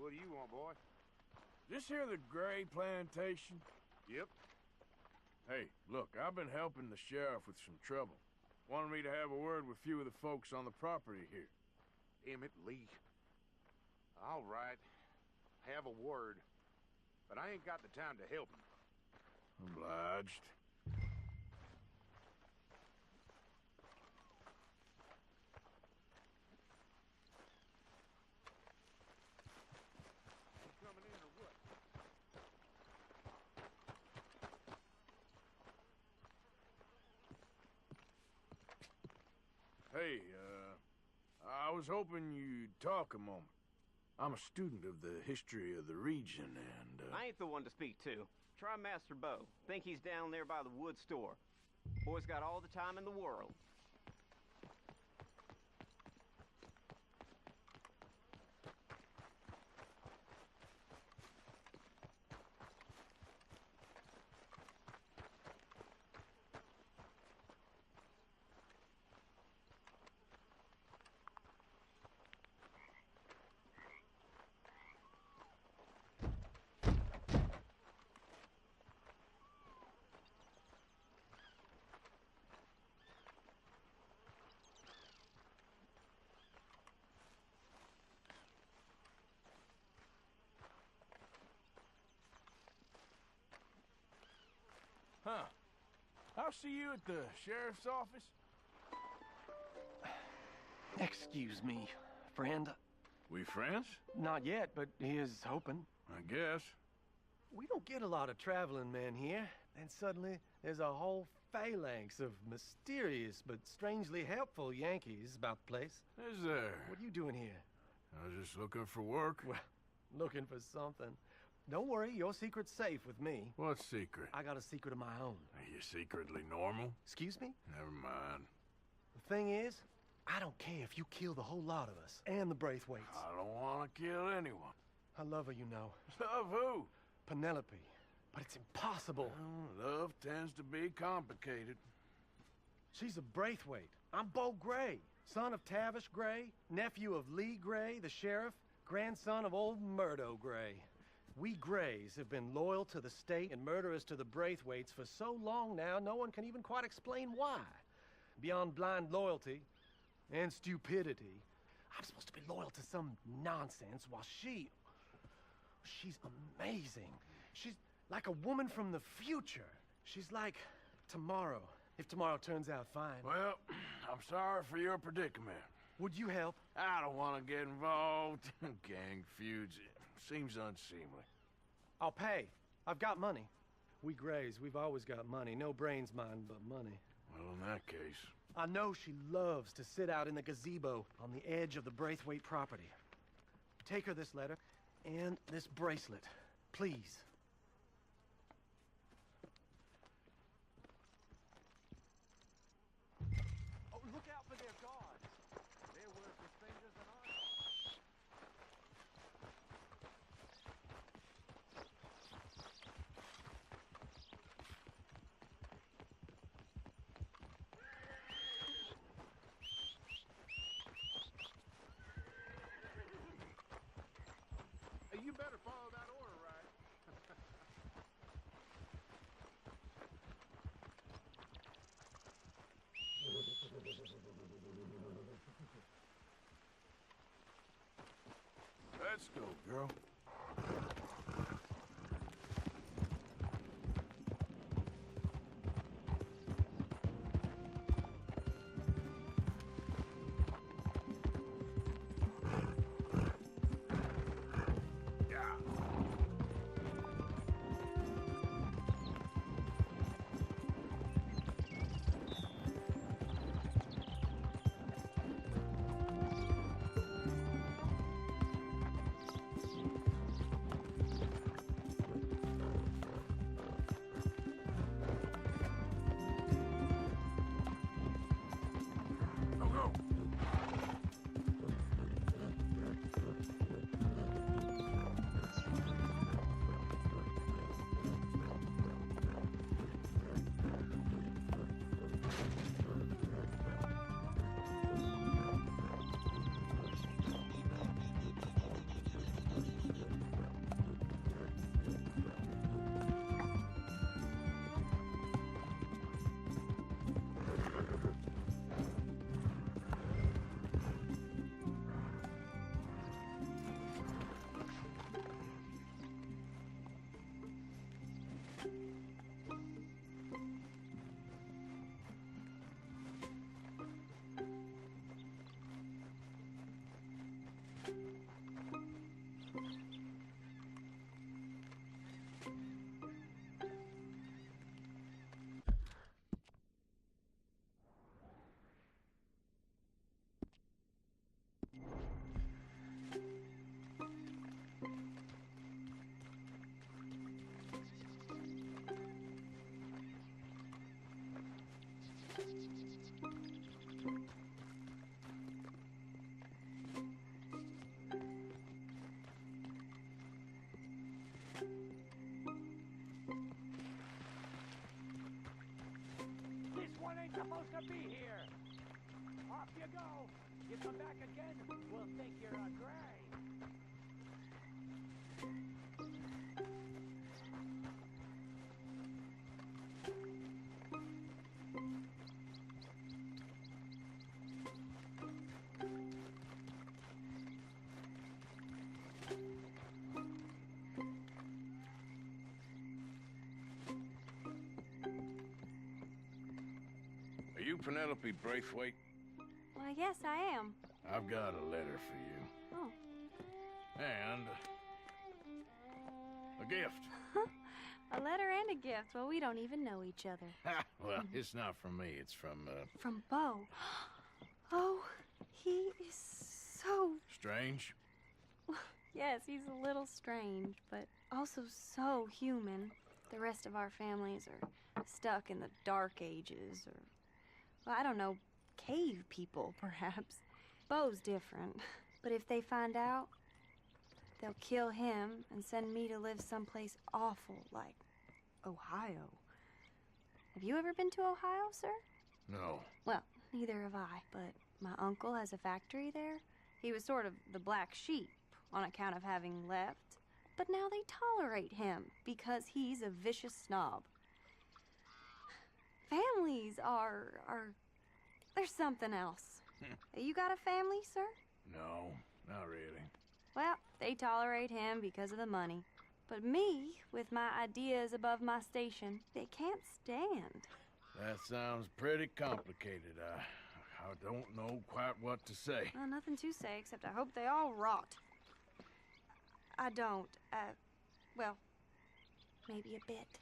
What do you want, boy? This here the Gray plantation? Yep. Hey, look, I've been helping the sheriff with some trouble. Wanted me to have a word with a few of the folks on the property here. Damn it, Lee. All right. Have a word. But I ain't got the time to help him. Obliged. You coming in or what? Hey, I was hoping you'd talk a moment. I'm a student of the history of the region, and, I ain't the one to speak to. Try Master Bo. Think he's down there by the wood store. Boy's got all the time in the world. Huh. I'll see you at the sheriff's office. Excuse me, friend. We friends? Not yet, but he is hoping. I guess. We don't get a lot of traveling men here, and suddenly there's a whole phalanx of mysterious but strangely helpful Yankees about the place. Is there? What are you doing here? I was just looking for work. Well, looking for something. Don't worry, your secret's safe with me. What secret? I got a secret of my own. Are you secretly normal? Excuse me? Never mind. The thing is, I don't care if you kill the whole lot of us, and the Braithwaites. I don't want to kill anyone. I love her, you know. Love who? Penelope. But it's impossible. Well, love tends to be complicated. She's a Braithwaite. I'm Bo Gray, son of Tavish Gray, nephew of Lee Gray, the sheriff, grandson of old Murdo Gray. We Grays have been loyal to the state and murderous to the Braithwaites for so long now, no one can even quite explain why. Beyond blind loyalty and stupidity, I'm supposed to be loyal to some nonsense while she's amazing. She's like a woman from the future. She's like tomorrow, if tomorrow turns out fine. Well, I'm sorry for your predicament. Would you help? I don't want to get involved. Gang feuds. Seems unseemly. I'll pay. I've got money. We Grays, we've always got money. No brains, mind, but money. Well, in that case... I know she loves to sit out in the gazebo on the edge of the Braithwaite property. Take her this letter and this bracelet, please. Oh, look out for their guards. They're worse with fingers than ours. Hey, you better follow that order, right? Let's go, girl. ain't supposed to be here. Off you go. You come back again, we'll think you're a Gray. Are you Penelope Braithwaite? Why, yes, I am. I've got a letter for you. Oh. And a gift. A letter and a gift. Well, we don't even know each other. Ha! Well, it's not from me. It's from, From Bo. Oh, he is so... Strange. Yes, he's a little strange, but also so human. The rest of our families are stuck in the Dark Ages, or... Well, I don't know, cave people, perhaps. Bo's different. But if they find out, they'll kill him and send me to live someplace awful, like Ohio. Have you ever been to Ohio, sir? No. Well, neither have I, but my uncle has a factory there. He was sort of the black sheep on account of having left. But now they tolerate him because he's a vicious snob. Families are there's something else. You got a family, sir? No, not really. Well, they tolerate him because of the money. But me, with my ideas above my station, they can't stand. That sounds pretty complicated. I don't know quite what to say. Well, nothing to say, except I hope they all rot. I don't, well, maybe a bit.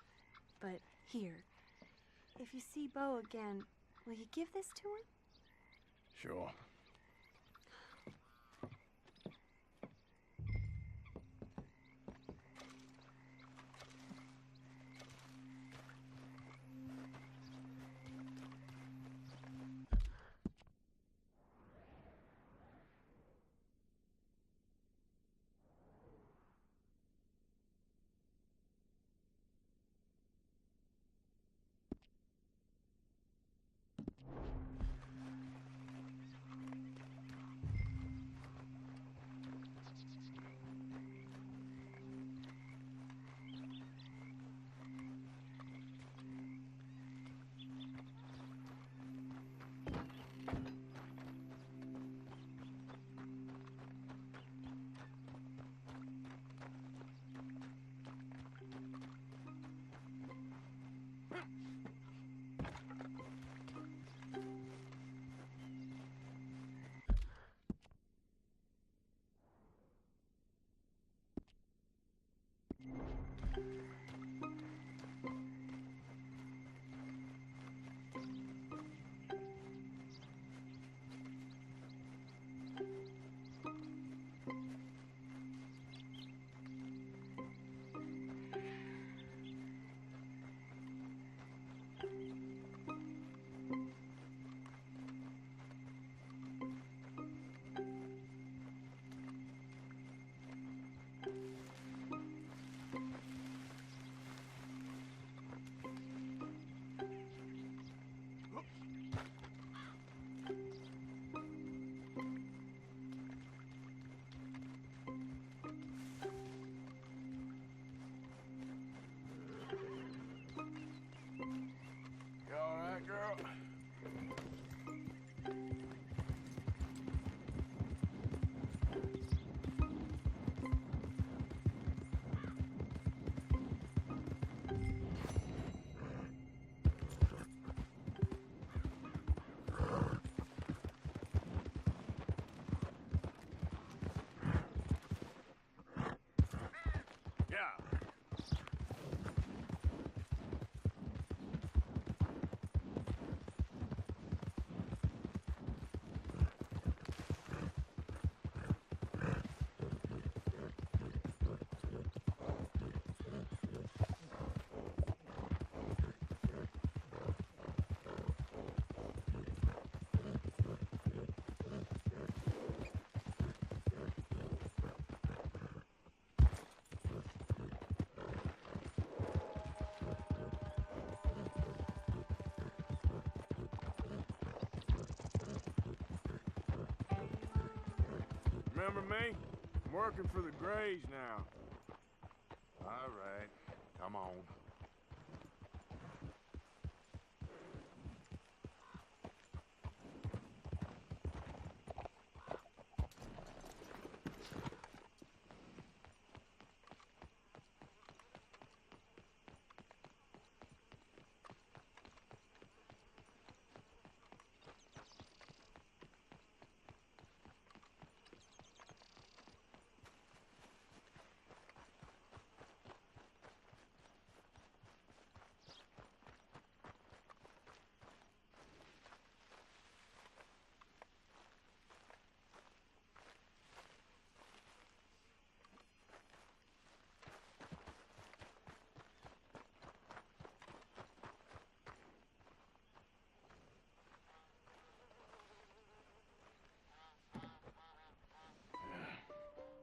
But here, if you see Bo again, will you give this to him? Sure. You all right, girl? Yeah. Remember me? I'm working for the Grays now. All right, come on.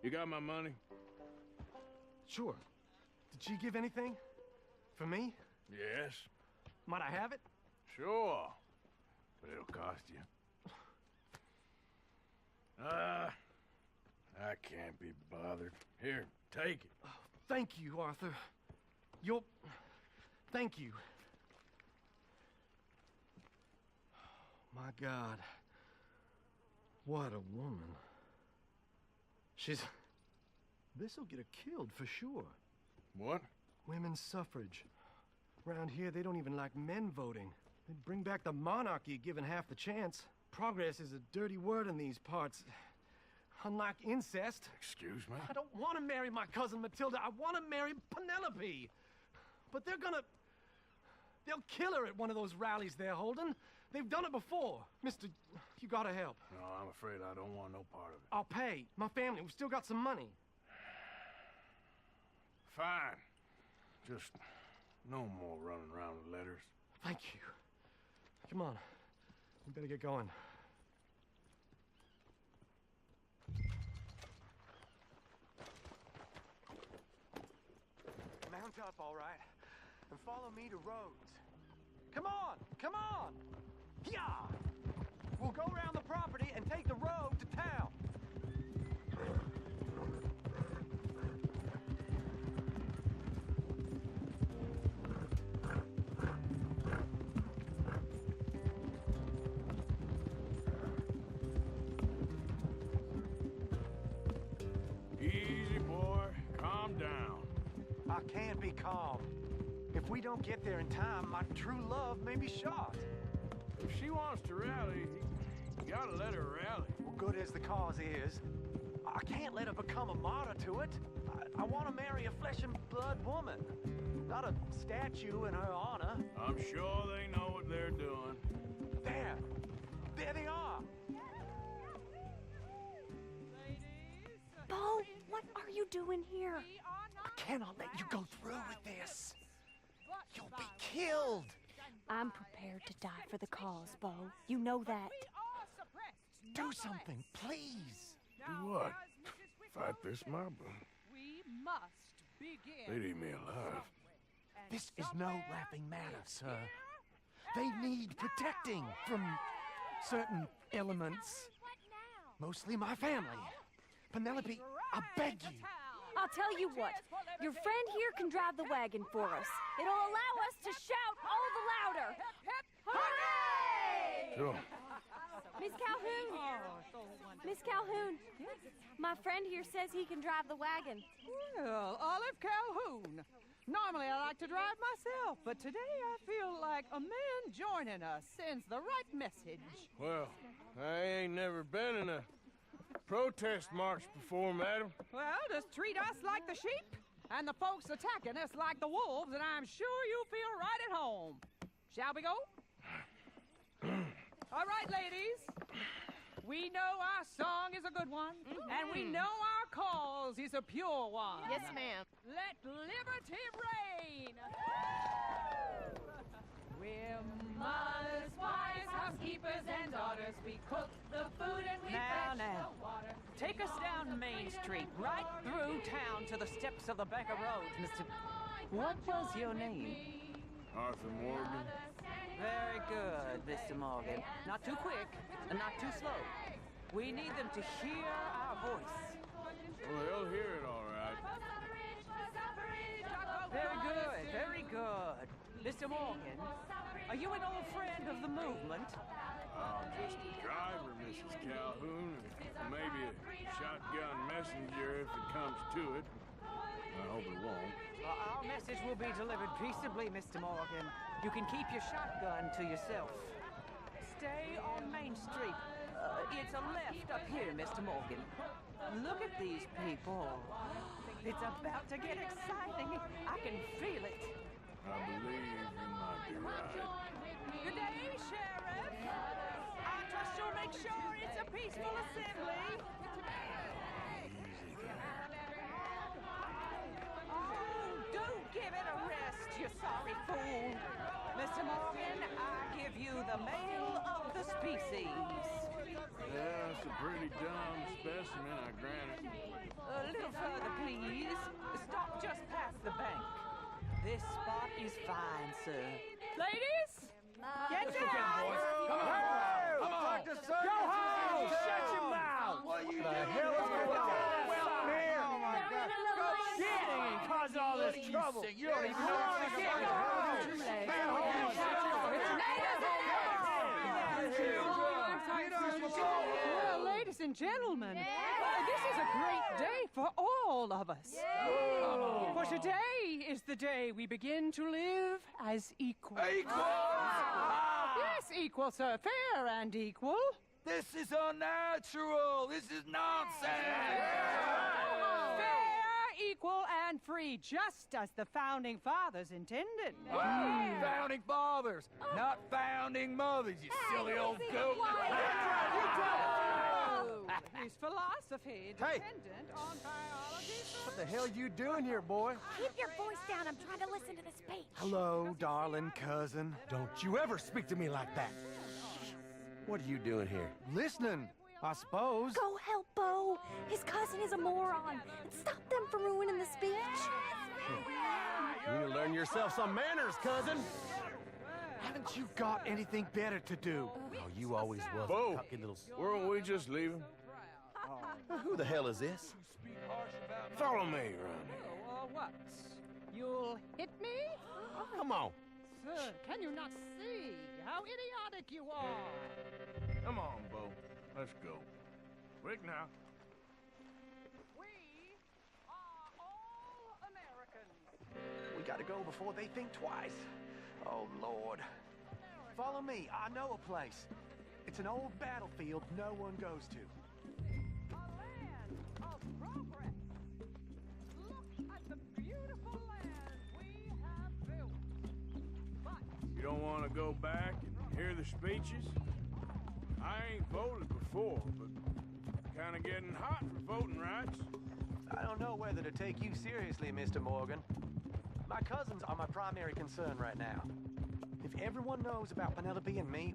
You got my money? Sure. Did she give anything? For me? Yes. Might I have it? Sure. But it'll cost you. I can't be bothered. Here, take it. Oh, thank you, Arthur. You'll... Thank you. My God. What a woman. She's... This'll get her killed for sure. What? Women's suffrage. Around here, they don't even like men voting. They'd bring back the monarchy given half the chance. Progress is a dirty word in these parts. Unlike incest. Excuse me? I don't want to marry my cousin Matilda. I want to marry Penelope. But they're gonna... They'll kill her at one of those rallies they're holding. They've done it before. Mister, you gotta help. No, I'm afraid I don't want no part of it. I'll pay. My family, we've still got some money. Fine. Just no more running around with letters. Thank you. Come on. We better get going. Mount up, all right, and follow me to Rhodes. Come on! Come on! Yeah! We'll go around the property and take the road to town. Easy, boy. Calm down. I can't be calm. If we don't get there in time, my true love may be shot. If she wants to rally, you gotta let her rally. Well, good as the cause is, I can't let her become a martyr to it. I want to marry a flesh and blood woman, not a statue in her honor. I'm sure they know what they're doing. There! There they are! Bo, what are you doing here? I cannot let you go through with this. You'll be killed! I'm prepared to die for the cause, Bo. You know that. Do something, please! Do what? Fight this mob? We must begin. They'd eat me alive. This is no laughing matter, sir. They need protecting from certain elements. Mostly my family. Penelope, I beg you. I'll tell you what. Your friend here can drive the wagon for us. It'll allow us to shout all the louder. Hooray! Sure. Miss Calhoun. Miss Calhoun. My friend here says he can drive the wagon. Well, Olive Calhoun. Normally I like to drive myself, but today I feel like a man joining us sends the right message. Well, I ain't never been in a protest march before, madam. Well, just treat us like the sheep, and the folks attacking us like the wolves, and I'm sure you feel right at home. Shall we go? All right, ladies. We know our song is a good one, and we know our cause is a pure one. Yes, ma'am. Let liberty reign! We're mothers, wives, housekeepers, and daughters. We cook the food and we fetch the water. Take us down Main Street, right through town to the steps of the Becker Road, Mr. What was your name? Arthur Morgan. Very good, Mr. Morgan. Not too quick and not too slow. We need them to hear our voice. Well, they'll hear it all right. Very good, very good. Mr. Morgan, are you an old friend of the movement? I'm just a driver, Mrs. Calhoun. Maybe a shotgun messenger if it comes to it. I hope it won't. Our message will be delivered peaceably, Mr. Morgan. You can keep your shotgun to yourself. Stay on Main Street. It's a left up here, Mr. Morgan. Look at these people. It's about to get exciting. I can feel it. I believe you might be right. Good day, Sheriff. I trust you'll make sure it's a peaceful assembly. Easy there. Oh, do give it a rest, you sorry fool. Mr. Morgan, I give you the male of the species. Yeah, it's a pretty dumb specimen, I grant it. A little further, please. Stop just past the bank. This spot is fine, sir. Ladies, get down! Come on! Go home! Shut your mouth! What are you doing? Hell is going on here? Oh my God! Go shit! And cause all this trouble. You don't even know what's going Well, ladies and gentlemen, this is a great day for all of us. For today is the day we begin to live as equals. Yes, equal, sir. Fair and equal. This is unnatural. This is nonsense. Fair, equal, and free, just as the Founding Fathers intended. Founding fathers, not founding mothers, you silly old goat. His philosophy dependent on biology. What the hell you doing here, boy? Keep your voice down. I'm trying to listen to the speech. Hello, darling cousin. Don't you ever speak to me like that. What are you doing here? Listening, I suppose. Go help Bo. His cousin is a moron. And stop them from ruining the speech. You need to learn yourself some manners, cousin. Haven't you got anything better to do? Oh, you always was Bo, a cocky little... weren't we just leaving? Who the hell is this? Follow me around here. What? You'll hit me? Come on. Sir, can you not see how idiotic you are? Come on, Bo. Let's go. Quick now. We are all Americans. We gotta go before they think twice. Oh, Lord. Follow me. I know a place. It's an old battlefield no one goes to. A land of progress. Look at the beautiful land we have built. But You don't want to go back and hear the speeches? I ain't voted before, but kind of getting hot for voting rights. I don't know whether to take you seriously, Mr. Morgan. My cousins are my primary concern right now. If everyone knows about Penelope and me...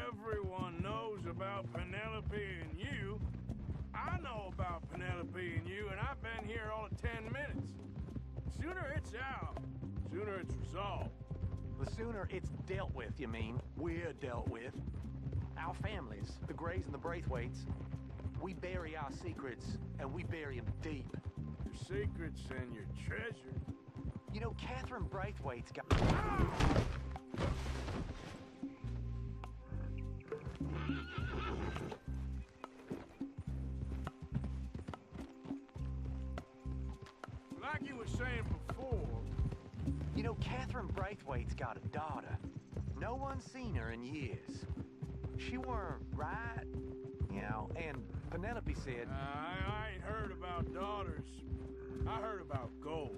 Everyone knows about Penelope and you. I know about Penelope and you, and I've been here all of 10 minutes. Sooner it's out, sooner it's resolved. The sooner it's dealt with, you mean, we're dealt with. Our families, the Grays and the Braithwaites, we bury our secrets, and we bury them deep. Your secrets and your treasure. You know, Catherine Braithwaite's got... Like you were saying before... You know, Catherine Braithwaite's got a daughter. No one's seen her in years. She weren't right, you know, and Penelope said... I ain't heard about daughters. I heard about gold.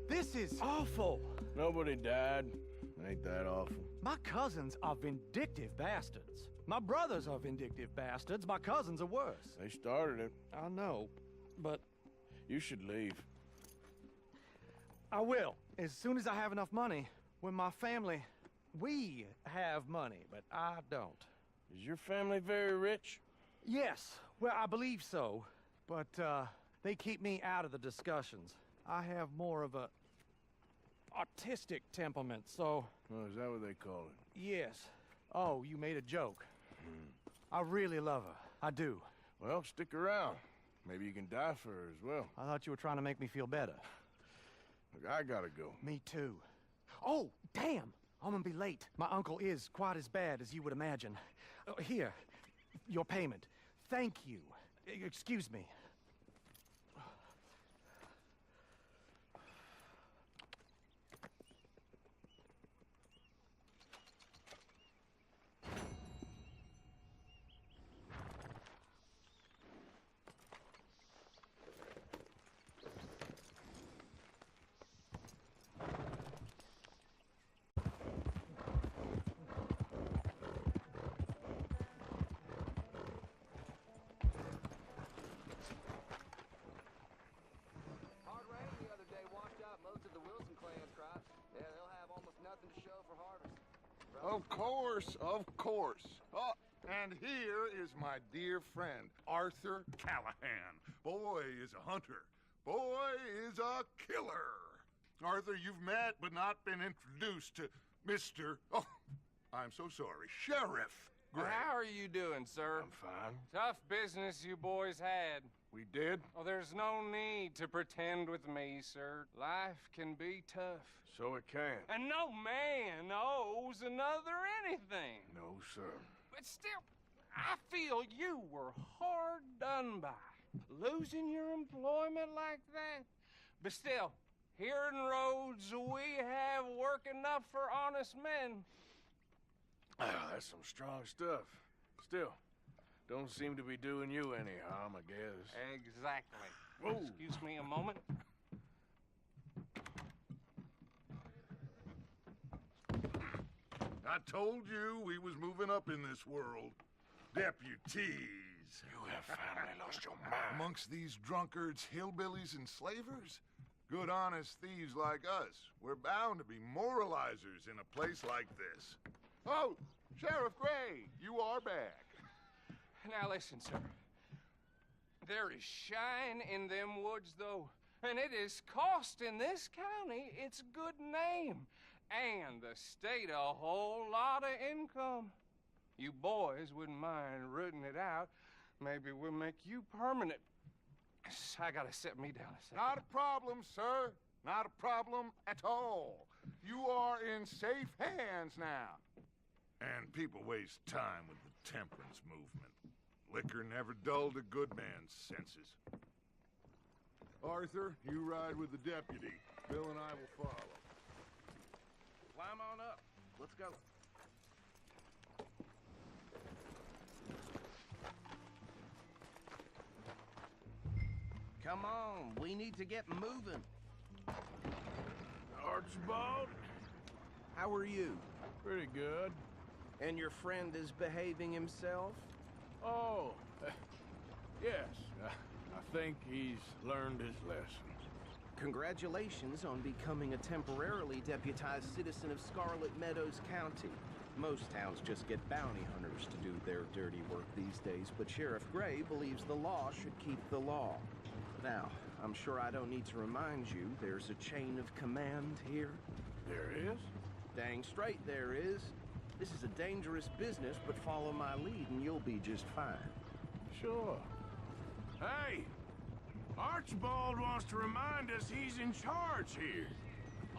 This is awful. Nobody died. Ain't that awful? My cousins are vindictive bastards. My brothers are vindictive bastards. My cousins are worse. They started it. I know, but... You should leave. I will, as soon as I have enough money. When my family... We have money, but I don't. Is your family very rich? Yes, well, I believe so. But, they keep me out of the discussions. I have more of a... autistic temperament, so... Oh, is that what they call it? Yes. Oh, you made a joke. I really love her. I do. Well, stick around. Maybe you can die for her as well. I thought you were trying to make me feel better. Look, I gotta go. Me too. Oh, damn! I'm gonna be late. My uncle is quite as bad as you would imagine. Here, your payment. Thank you. Excuse me. Of course. Oh, and here is my dear friend, Arthur Callahan. Boy is a hunter. Boy is a killer. Arthur, you've met but not been introduced to Mr. Oh, I'm so sorry, Sheriff Gray. How are you doing, sir? I'm fine. Tough business you boys had. We did? Oh, there's no need to pretend with me, sir. Life can be tough. So it can. And no man owes another anything. No, sir. But still, I feel you were hard done by. Losing your employment like that. But still, here in Rhodes, we have work enough for honest men. Ah, that's some strong stuff. Still, don't seem to be doing you any harm, I guess. Exactly. Whoa. Excuse me a moment. I told you we was moving up in this world. Deputies. You have finally lost your mind. Amongst these drunkards, hillbillies, and slavers? Good honest thieves like us. We're bound to be moralizers in a place like this. Oh, Sheriff Gray, you are back. Now listen, sir. There is shine in them woods, though. And it is costing this county its good name. And the state a whole lot of income. You boys wouldn't mind rooting it out. Maybe we'll make you permanent. I gotta sit me down a second. Not a problem, sir. Not a problem at all. You are in safe hands now. And people waste time with the temperance movement. Liquor never dulled a good man's senses. Arthur, you ride with the deputy. Bill and I will follow. Climb on up. Let's go. Come on, we need to get moving. Archibald? How are you? Pretty good. And your friend is behaving himself? Oh, yes. I think he's learned his lesson. Congratulations on becoming a temporarily deputized citizen of Scarlet Meadows County. Most towns just get bounty hunters to do their dirty work these days, but Sheriff Gray believes the law should keep the law. Now, I'm sure I don't need to remind you there's a chain of command here. There is? Dang straight there is. This is a dangerous business, but follow my lead and you'll be just fine. Sure. Hey! Archibald wants to remind us he's in charge here.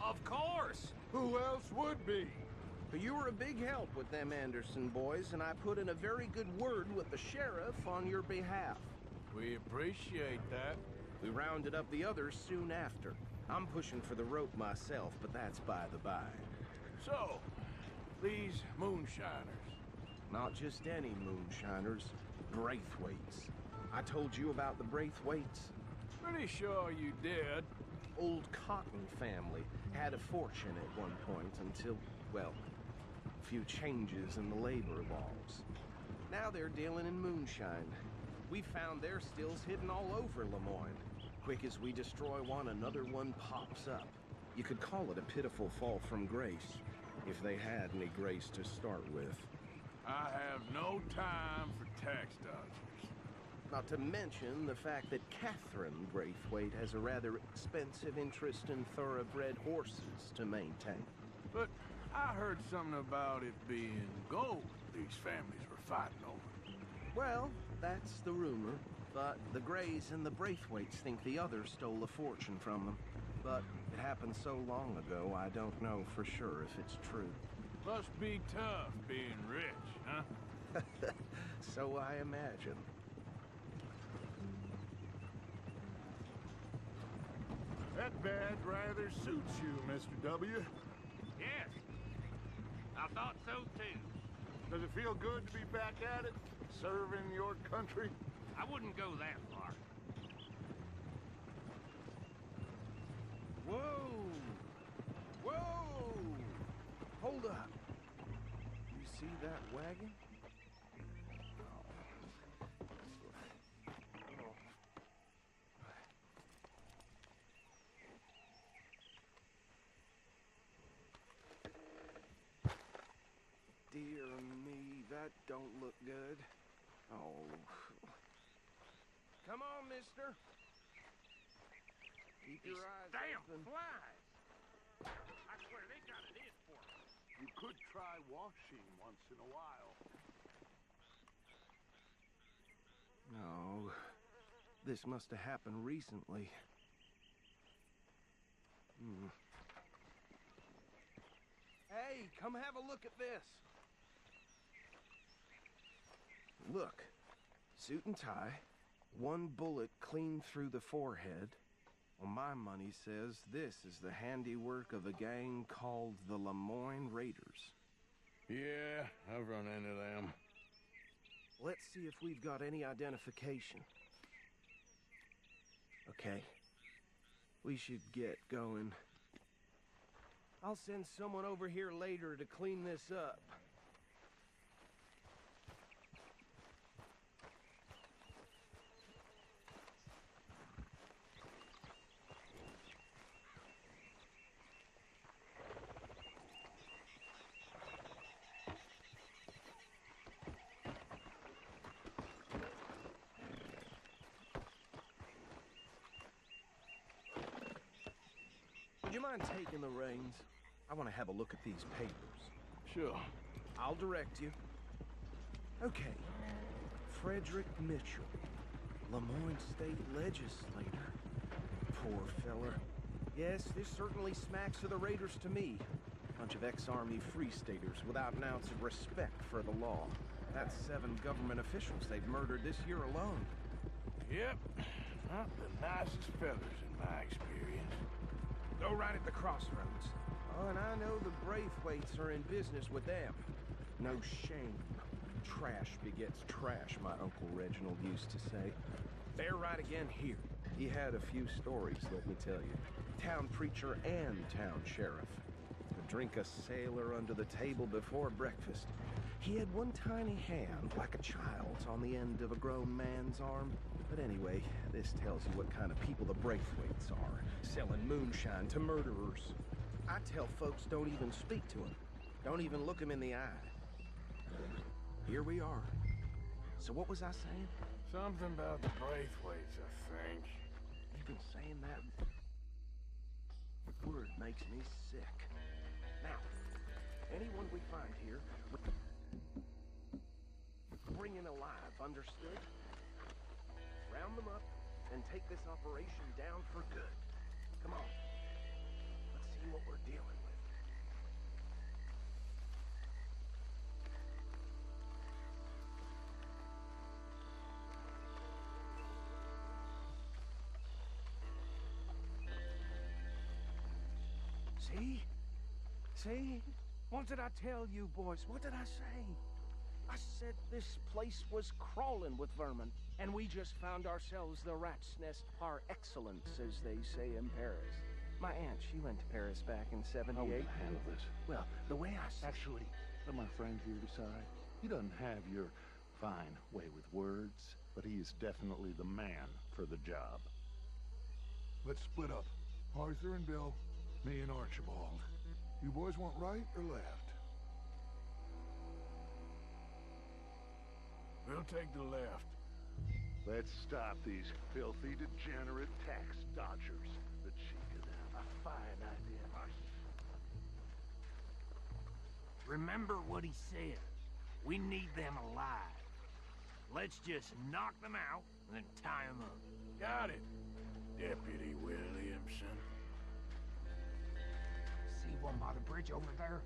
Of course. Who else would be? But you were a big help with them Anderson boys, and I put in a very good word with the sheriff on your behalf. We appreciate that. We rounded up the others soon after. I'm pushing for the rope myself, but that's by the by. So, these moonshiners. Not just any moonshiners, Braithwaites. I told you about the Braithwaites? Pretty sure you did. Old Cotton family had a fortune at one point until, well, a few changes in the labor laws. Now they're dealing in moonshine. We found their stills hidden all over Lemoyne. Quick as we destroy one, another one pops up. You could call it a pitiful fall from grace, if they had any grace to start with. I have no time for tax dodgers. Not to mention the fact that Catherine Braithwaite has a rather expensive interest in thoroughbred horses to maintain. But I heard something about it being gold these families were fighting over. Well, that's the rumor. But the Grays and the Braithwaites think the others stole a fortune from them. But it happened so long ago, I don't know for sure if it's true. Must be tough being rich, huh? So I imagine. That badge rather suits you, Mr. W. Yes, I thought so too. Does it feel good to be back at it, serving your country? I wouldn't go that far. Whoa! Whoa! Hold up. You see that wagon? Dear me, that don't look good. Oh. Come on, mister. Keep your eyes Damn open. flies! I swear they got it in for me. You could try washing once in a while. No. This must have happened recently. Hey, come have a look at this. Look. Suit and tie. One bullet clean through the forehead. Well, my money says this is the handiwork of a gang called the Lemoyne Raiders. Yeah, I've run into them. Let's see if we've got any identification. Okay. We should get going. I'll send someone over here later to clean this up. Would you mind taking the reins? I want to have a look at these papers. Sure. I'll direct you. Okay. Frederick Mitchell, Lemoyne State Legislator. Poor feller. Yes, this certainly smacks of the Raiders to me. Bunch of ex-Army Free Staters without an ounce of respect for the law. That's 7 government officials they've murdered this year alone. Yep. Not the nicest fellas in my experience. Go right at the crossroads. Oh, and I know the Braithwaites are in business with them. No shame. Trash begets trash, my Uncle Reginald used to say. They're right again here. He had a few stories, let me tell you. Town preacher and town sheriff. Could drink a sailor under the table before breakfast. He had one tiny hand, like a child's, on the end of a grown man's arm. But anyway, this tells you what kind of people the Braithwaites are. Selling moonshine to murderers. I tell folks don't even speak to him. Don't even look him in the eye. Here we are. So what was I saying? Something about the Braithwaites, I think. You've been saying that word makes me sick. Now, anyone we find here, bring in alive, understood? Round them up and take this operation down for good. Come on. Let's see what we're dealing with. See? See? What did I tell you, boys? What did I say? I said this place was crawling with vermin, and we just found ourselves the rat's nest par excellence, as they say in Paris. My aunt, she went to Paris back in '78. How will you handle this? Well, the way I said... Actually, let my friend here decide. He doesn't have your fine way with words, but he is definitely the man for the job. Let's split up. Arthur and Bill, me and Archibald. You boys want right or left? We'll take the left. Let's stop these filthy, degenerate tax dodgers. The cheek of them. A fine idea. Remember what he said. We need them alive. Let's just knock them out and then tie them up. Got it, Deputy Williamson. See one by the bridge over there?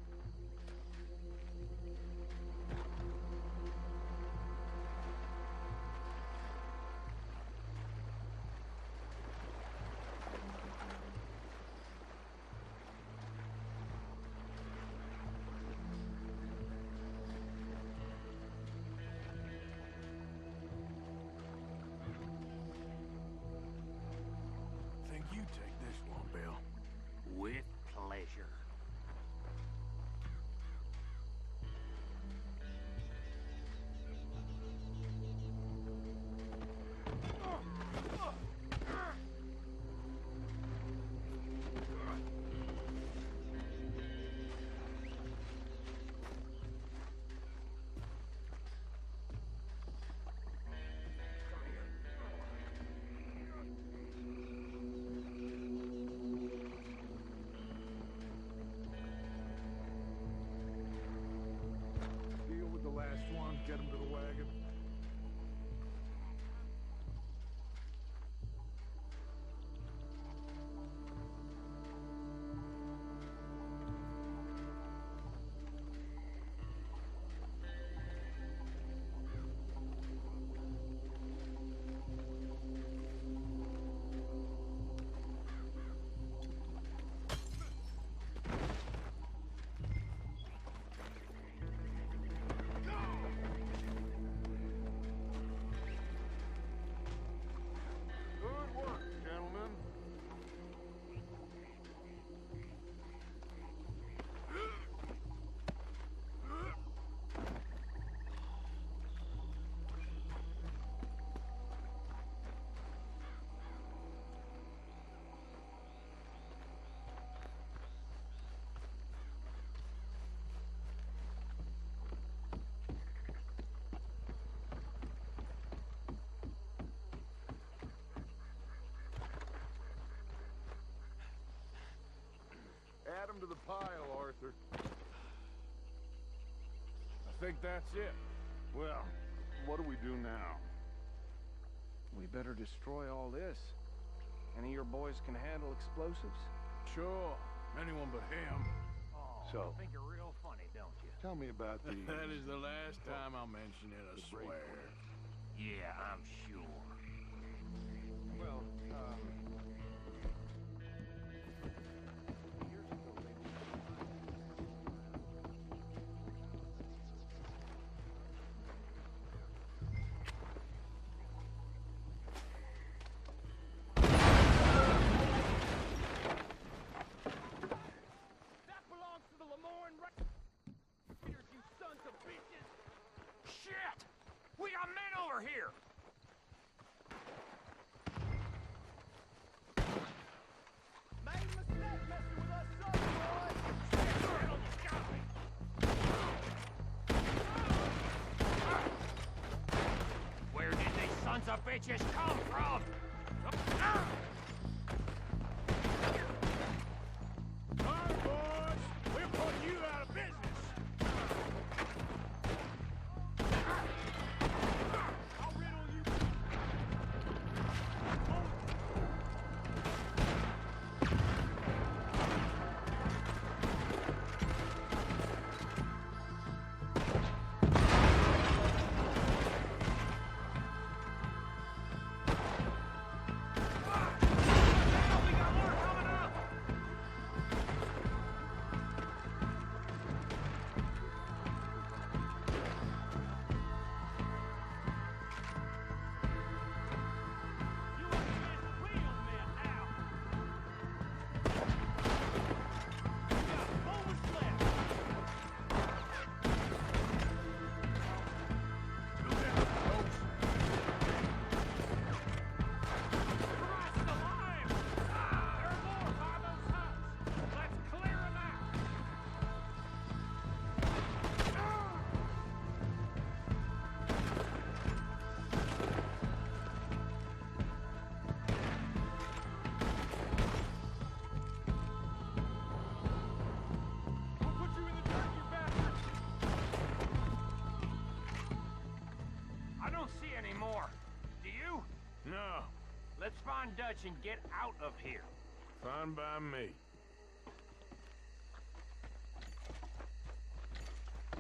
Think you take this one, Bill. With pleasure. Deal with the last one, get him to the wagon. Good work, gentlemen. Add 'em to the pile, Arthur. I think that's it. Well, what do we do now? We better destroy all this. Any of your boys can handle explosives? Sure, anyone but him. Oh, So- you think you're real funny, don't you? Tell me about the... That is the last time I'll mention it, I swear. Yeah, I'm sure. Well, That belongs to the Lemoyne Raiders, you sons of bitches! Shit! We got men over here! Made a mistake messing with us sons, boys! Shit, almost got me! Where did these sons of bitches come from? All right, boys, we're putting you out of business. I'll riddle you. find Dutch and get out of here. Fine by me.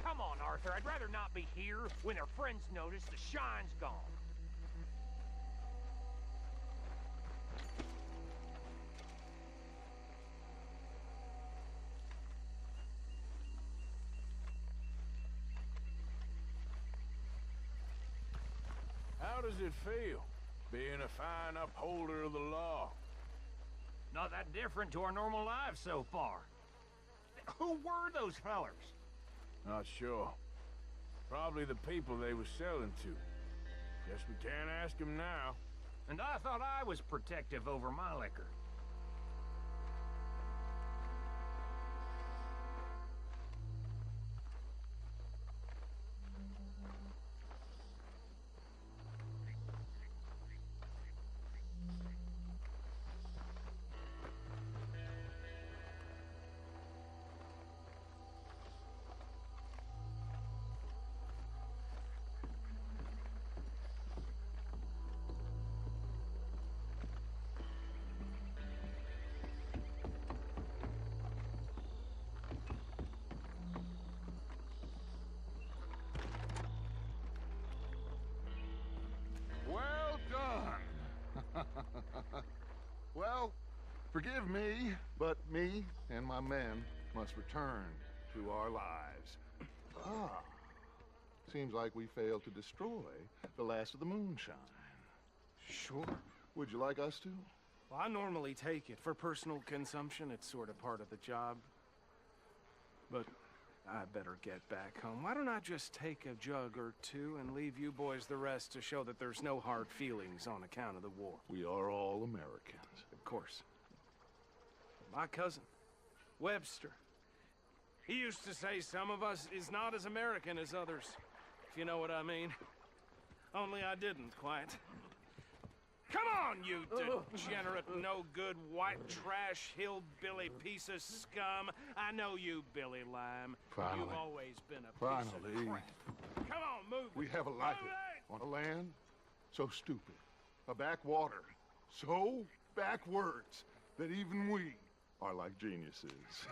Come on, Arthur. I'd rather not be here when their friends notice the shine's gone. How does it feel, being a fine upholder of the law? Not that different to our normal lives so far. Who were those fellers? Not sure. Probably the people they were selling to. Guess we can't ask them now. And I thought I was protective over my liquor. Well done. Well, forgive me, but me and my men must return to our lives. Ah, seems like we failed to destroy the last of the moonshine. Sure. Would you like us to? Well, I normally take it. For personal consumption, it's sort of part of the job. But I better get back home. Why don't I just take a jug or two and leave you boys the rest to show that there's no hard feelings on account of the war? We are all Americans. Of course. My cousin, Webster, he used to say some of us is not as American as others, if you know what I mean. Only I didn't quite. Come on, you degenerate, no-good, white trash, hillbilly piece of scum. I know you, Billy Lime. Finally. You've always been a piece of crap. Come on, move We it. haven't liked Move it. On a land so stupid, a backwater so backwards that even we are like geniuses.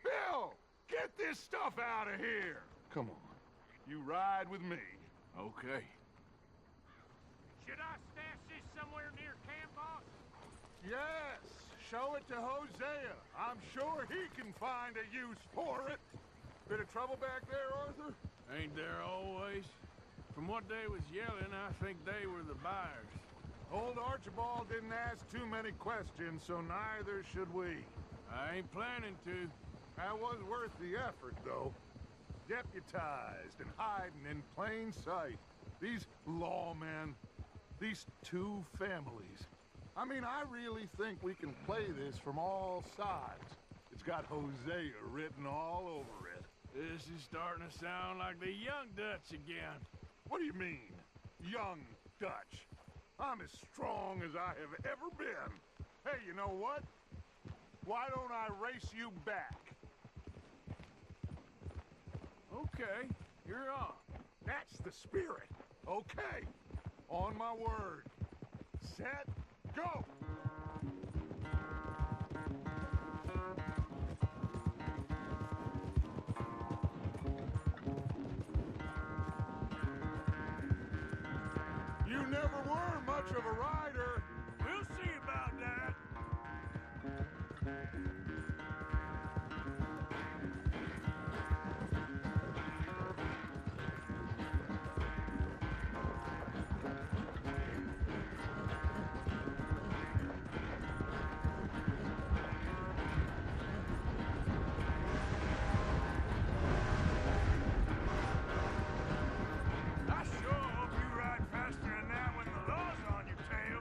Bill, get this stuff out of here. Come on, you ride with me. Okay. Should I stash this somewhere near camp, boss? Yes, show it to Hosea. I'm sure he can find a use for it. Bit of trouble back there, Arthur? Ain't there always? From what they was yelling, I think they were the buyers. Old Archibald didn't ask too many questions, so neither should we. I ain't planning to. That was worth the effort, though. Deputized and hiding in plain sight. These lawmen, these two families. I mean, I really think we can play this from all sides. It's got Hosea written all over it. This is starting to sound like the young Dutch again. What do you mean, young Dutch? I'm as strong as I have ever been. Hey, you know what? Why don't I race you back? Okay, you're on. That's the spirit. Okay, on my word. Set, go! You never were much of a rider. We'll see about that. I sure hope you ride faster than that when the law's on your tail.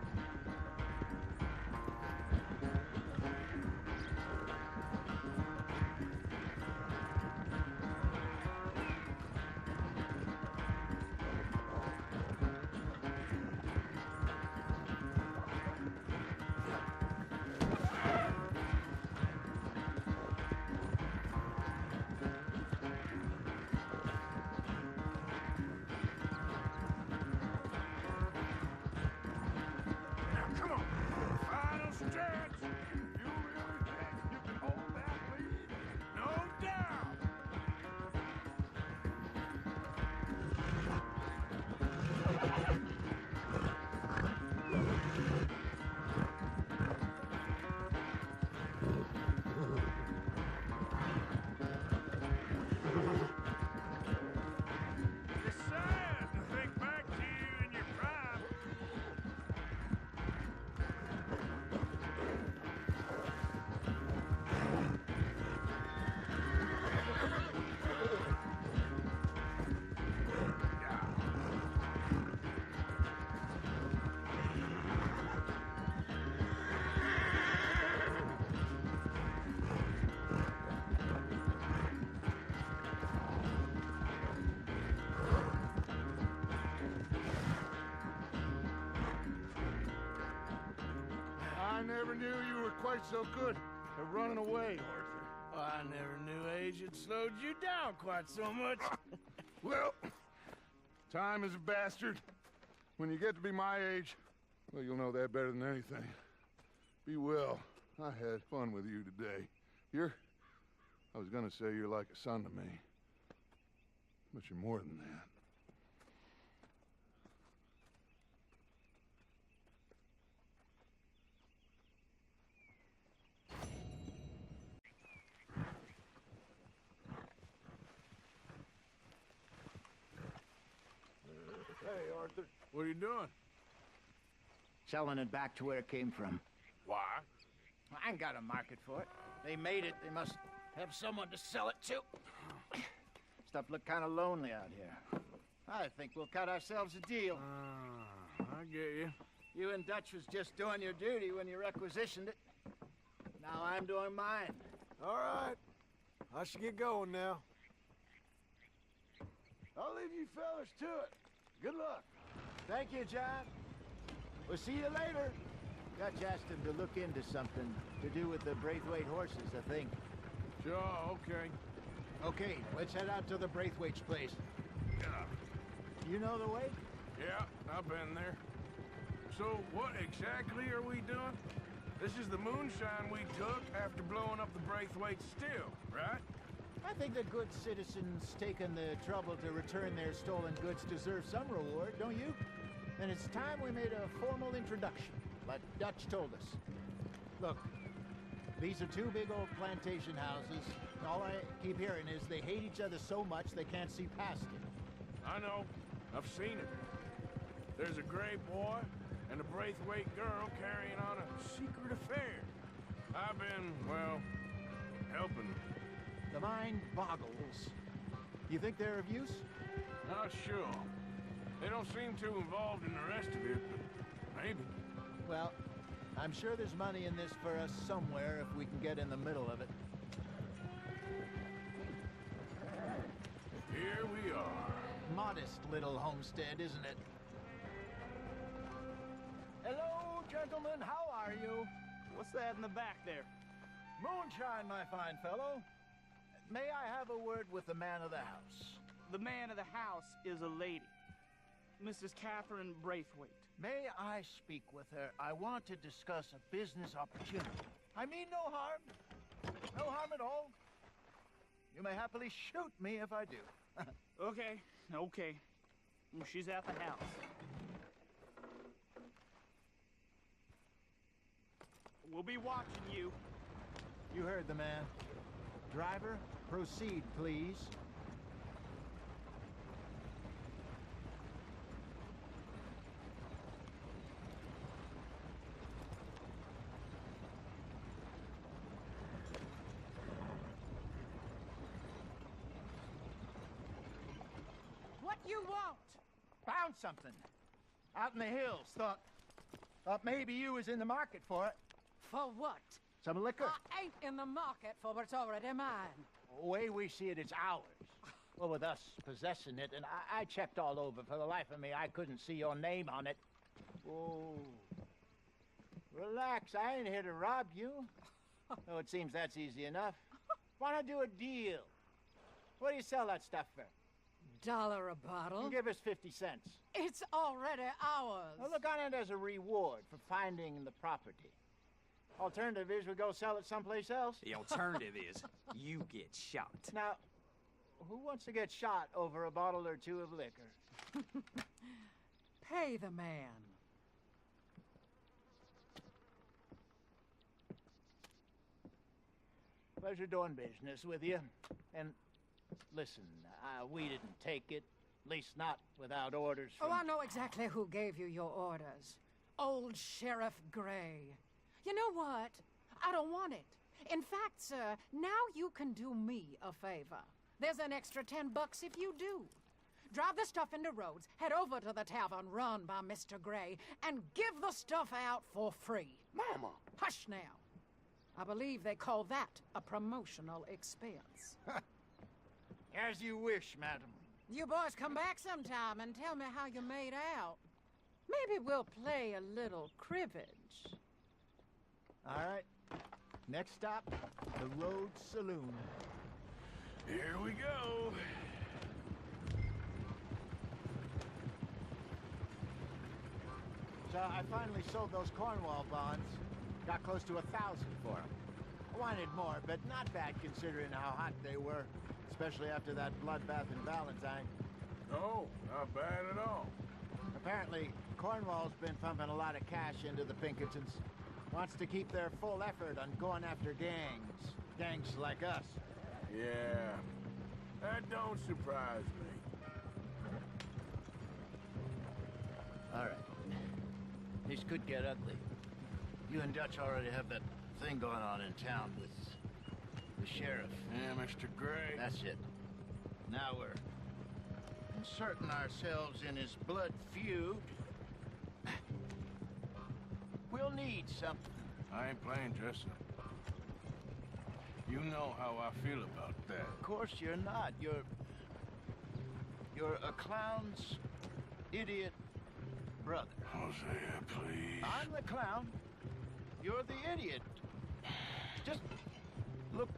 never knew you were quite so good at running away, Arthur. Oh, I never knew age had slowed you down quite so much. Well, time is a bastard. When you get to be my age, well, you'll know that better than anything. Be well. I had fun with you today. I was gonna say you're like a son to me. But you're more than that. Hey, Arthur. What are you doing? Selling it back to where it came from. Why? I ain't got a market for it. They made it. They must have someone to sell it to. Stuff look kind of lonely out here. I think we'll cut ourselves a deal. I get you. You and Dutch was just doing your duty when you requisitioned it. Now I'm doing mine. All right. I should get going now. I'll leave you fellas to it. Good luck. Thank you, John. We'll see you later. Dutch asked him to look into something to do with the Braithwaite horses, I think. Sure, okay. Okay, let's head out to the Braithwaite's place. Yeah. You know the way? Yeah, I've been there. So what exactly are we doing? This is the moonshine we took after blowing up the Braithwaite still, right? I think that good citizens taking the trouble to return their stolen goods deserve some reward, don't you? And it's time we made a formal introduction, like Dutch told us. Look, these are two big old plantation houses. All I keep hearing is they hate each other so much they can't see past it. I know. I've seen it. There's a gray boy and a Braithwaite girl carrying on a secret affair. I've been, well, helping them. The mind boggles. You think they're of use? Not sure. They don't seem too involved in the rest of it, but maybe. Well, I'm sure there's money in this for us somewhere if we can get in the middle of it. Here we are. Modest little homestead, isn't it? Hello, gentlemen. How are you? What's that in the back there? Moonshine, my fine fellow. May I have a word with the man of the house? The man of the house is a lady, Mrs. Catherine Braithwaite. May I speak with her? I want to discuss a business opportunity. I mean no harm. No harm at all. You may happily shoot me if I do. Okay. She's at the house. We'll be watching you. You heard the man. Driver, proceed, please. What you want? Found something. Out in the hills. Thought maybe you was in the market for it. For what? Some liquor. I ain't in the market for what's already mine. The way we see it, it's ours. Well, with us possessing it, and I checked all over. For the life of me, I couldn't see your name on it. Oh. Relax, I ain't here to rob you. Oh, it seems that's easy enough. Why not do a deal? What do you sell that stuff for? $1 a bottle? You give us 50 cents. It's already ours. Well, look on it as a reward for finding the property. Alternative is we go sell it someplace else. The alternative is you get shot. Now, who wants to get shot over a bottle or two of liquor? Pay the man. Pleasure doing business with you. And listen, we didn't take it. At least not without orders from... Oh, I know exactly who gave you your orders. Old Sheriff Gray. You know what? I don't want it. In fact, sir, now you can do me a favor. There's an extra $10 if you do. Drive the stuff into Rhodes, head over to the tavern run by Mr. Gray, and give the stuff out for free. Mama! Hush now. I believe they call that a promotional expense. As you wish, madam. You boys come back sometime and tell me how you made out. Maybe we'll play a little cribbage. All right. Next stop, the Rhodes Saloon. Here we go. So I finally sold those Cornwall bonds. Got close to 1,000 for them. I wanted more, but not bad considering how hot they were, especially after that bloodbath in Valentine. No, not bad at all. Apparently, Cornwall's been pumping a lot of cash into the Pinkertons. Wants to keep their full effort on going after gangs. Gangs like us. Yeah, that don't surprise me. All right. This could get ugly. You and Dutch already have that thing going on in town with the sheriff. Yeah, Mr. Gray. That's it. Now we're inserting ourselves in his blood feud. We'll need something. I ain't playing dress up. You know how I feel about that. Of course you're not. You're a clown's idiot brother. Hosea, please. I'm the clown. You're the idiot. Just look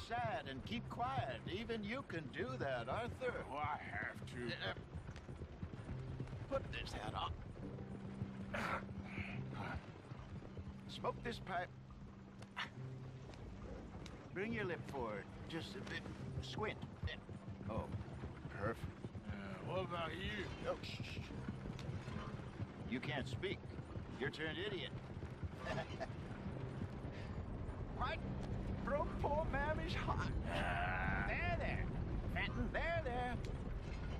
sad and keep quiet. Even you can do that, Arthur. Oh, I have to. Put this hat on. Smoke this pipe. Bring your lip forward. Just a bit. Squint. Oh, perfect. What about you? Oh, shh. You can't speak. You're turned idiot. Right from poor Mammy's heart. There. Fenton, there.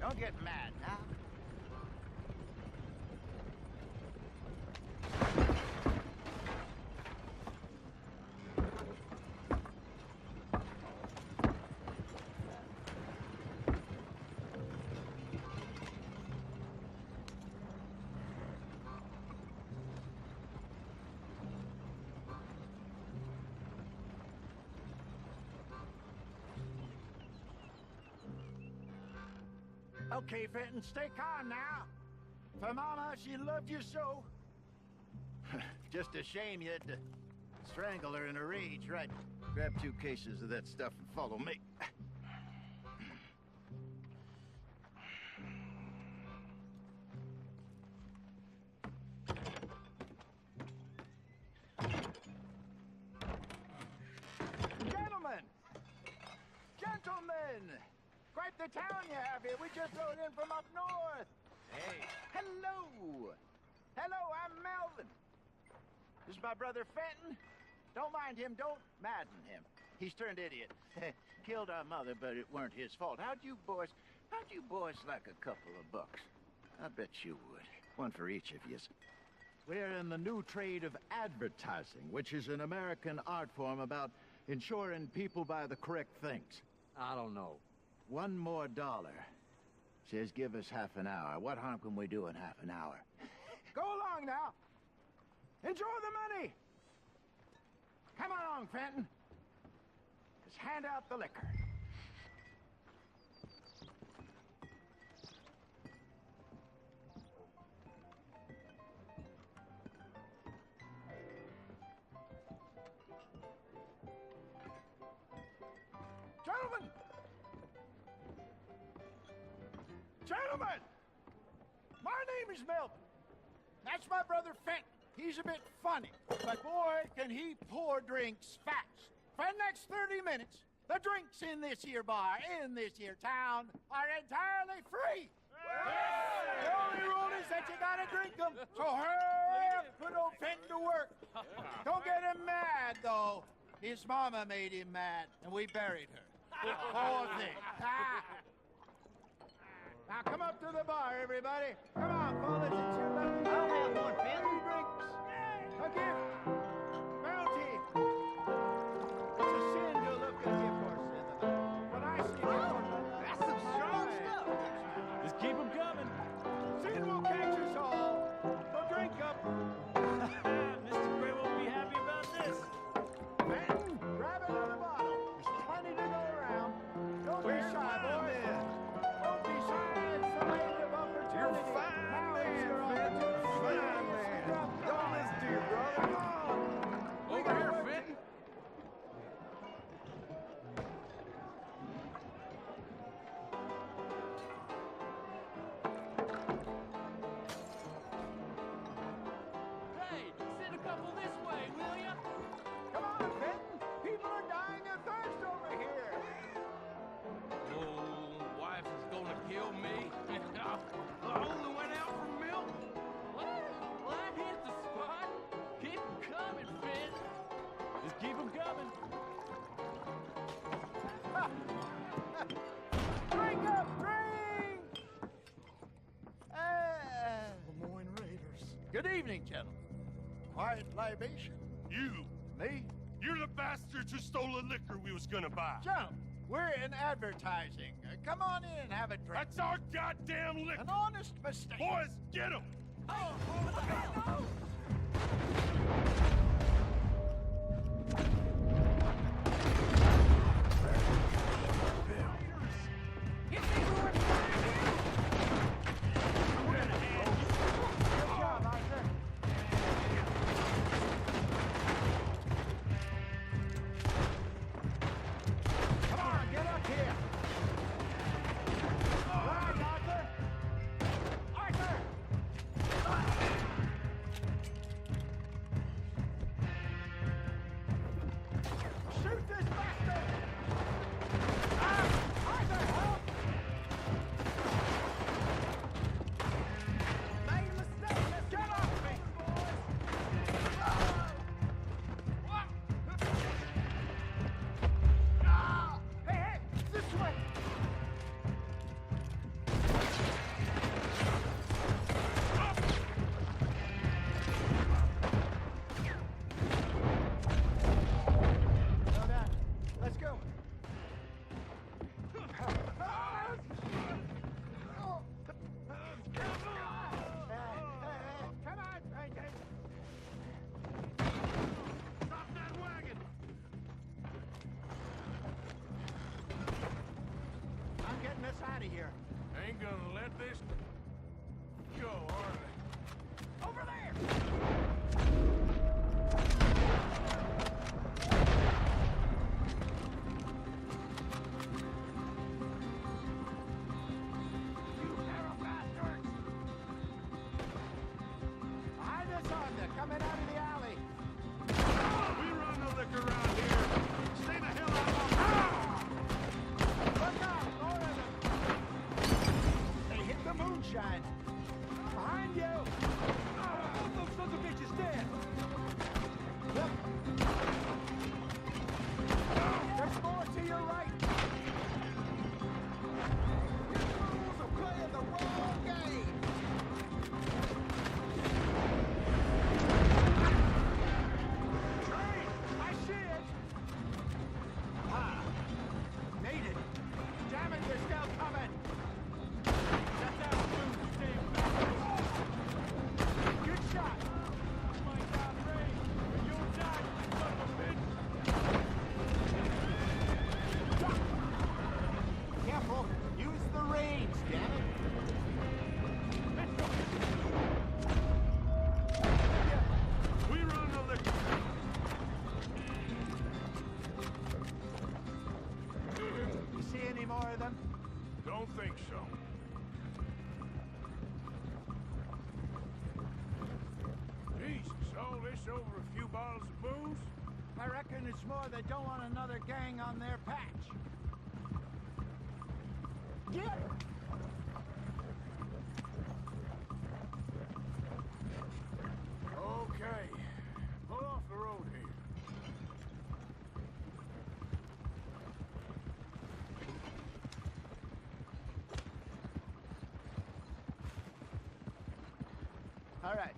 Don't get mad now. Okay, Fenton, stay calm now. For Mama, she loved you so. Just a shame you had to strangle her in a rage, right? Grab 2 cases of that stuff and follow me. Gentlemen! Quite the town you have here. We just rode in from up north. Hey. Hello, I'm Melvin. This is my brother Fenton. Don't mind him, don't madden him. He's turned idiot. Killed our mother, but it weren't his fault. How'd you boys like a couple of bucks? I bet you would. One for each of you. We're in the new trade of advertising, which is an American art form about ensuring people buy the correct things. I don't know. $1 more. Says give us half an hour. What harm can we do in half an hour? Go along now. Enjoy the money. Come along, Fenton. Just hand out the liquor. Gentlemen! My name is Melvin. That's my brother Fenton. He's a bit funny, but boy, can he pour drinks fast. For the next 30 minutes, the drinks in this here bar, in this here town, are entirely free. The only rule is that you gotta drink them. So hurry up, put old Fenton to work. Don't get him mad, though. His mama made him mad, and we buried her. Poor thing. Now come up to the bar, everybody. Come on, fellas, it's your lucky day. I'll have one, Fenton. 3 drinks. A gift. Bounty. It's a sin to look a gift horse in the mouth. When I see That's some strong stuff. Just keep them coming. Sin will catch us all. So drink up. Mr. Gray won't be happy about this. Fenton, grab another bottle. There's plenty to go around. Don't be shy, boys. Don't be shy. It's the land of opportunity. You're fine, Now it's man, your Fenton. opportunity. Fine, man. Don't listen to your brother. Come on, Keep them coming. Drink up, drink! Lemoyne Raiders. Good evening, gentlemen. Quiet libation. You. Me? You're the bastards who stole the liquor we was gonna buy. Gentlemen, we're in advertising. Come on in and have a drink. That's our goddamn liquor. An honest mistake. Boys, get him! Oh, what the hell? No! Out of here. Ain't gonna let this go, are they? Over there! You narrow bastards! Behind us, Arthur, coming out of the alley. We run the liquor around here. Stay the hell out of our Look out! More of them! They hit the moonshine. Behind you! Both those sons of bitches dead! Look! There's more to your right! You fools are playing the wrong game! Train! I see it! Ah! Made it! Damn it, they're still coming! Shut down, good shot! Oh my God, Ray! You'll die, you son of a bitch! Careful! Use the reins, damn it! We run the liquor. You see any more of them? Don't think so. Jesus, all this over a few bottles of booze? I reckon it's more they don't want another gang on their patch. Get it! Okay. Pull off the road here. All right,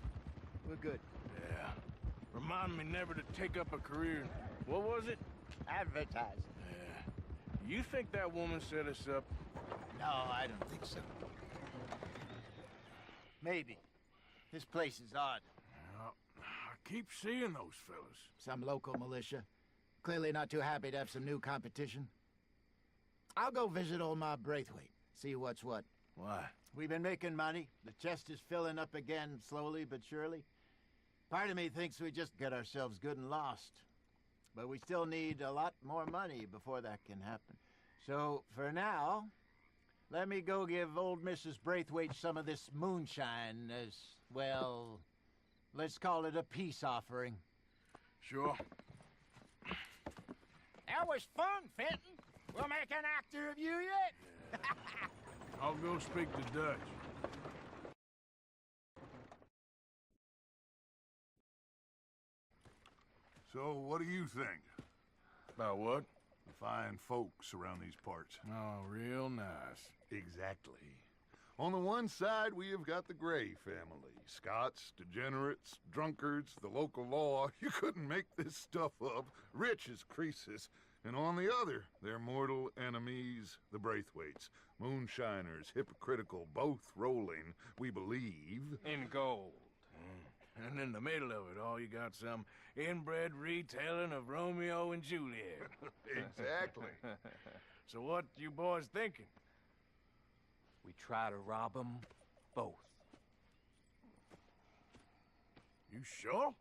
we're good. Yeah. Remind me never to take up a career. What was it? Advertising. Yeah. You think that woman set us up? No, I don't think so. Maybe. This place is odd. Well, I keep seeing those fellas. Some local militia. Clearly not too happy to have some new competition. I'll go visit old Ma Braithwaite, see what's what. Why? We've been making money. The chest is filling up again, slowly but surely. Part of me thinks we just get ourselves good and lost. But we still need a lot more money before that can happen. So, for now, let me go give old Mrs. Braithwaite some of this moonshine as, well, let's call it a peace offering. Sure. That was fun, Fenton. We'll make an actor of you yet. I'll go speak to Dutch. So, what do you think? About what? The fine folks around these parts. Oh, real nice. Exactly. On the one side, we have got the Gray family. Scots, degenerates, drunkards, the local law. You couldn't make this stuff up. Rich as Croesus. And on the other, their mortal enemies, the Braithwaites. Moonshiners, hypocritical, both rolling, we believe. In gold. And in the middle of it all, you got some inbred retelling of Romeo and Juliet. Exactly. So what you boys thinking? We try to rob them both. You sure?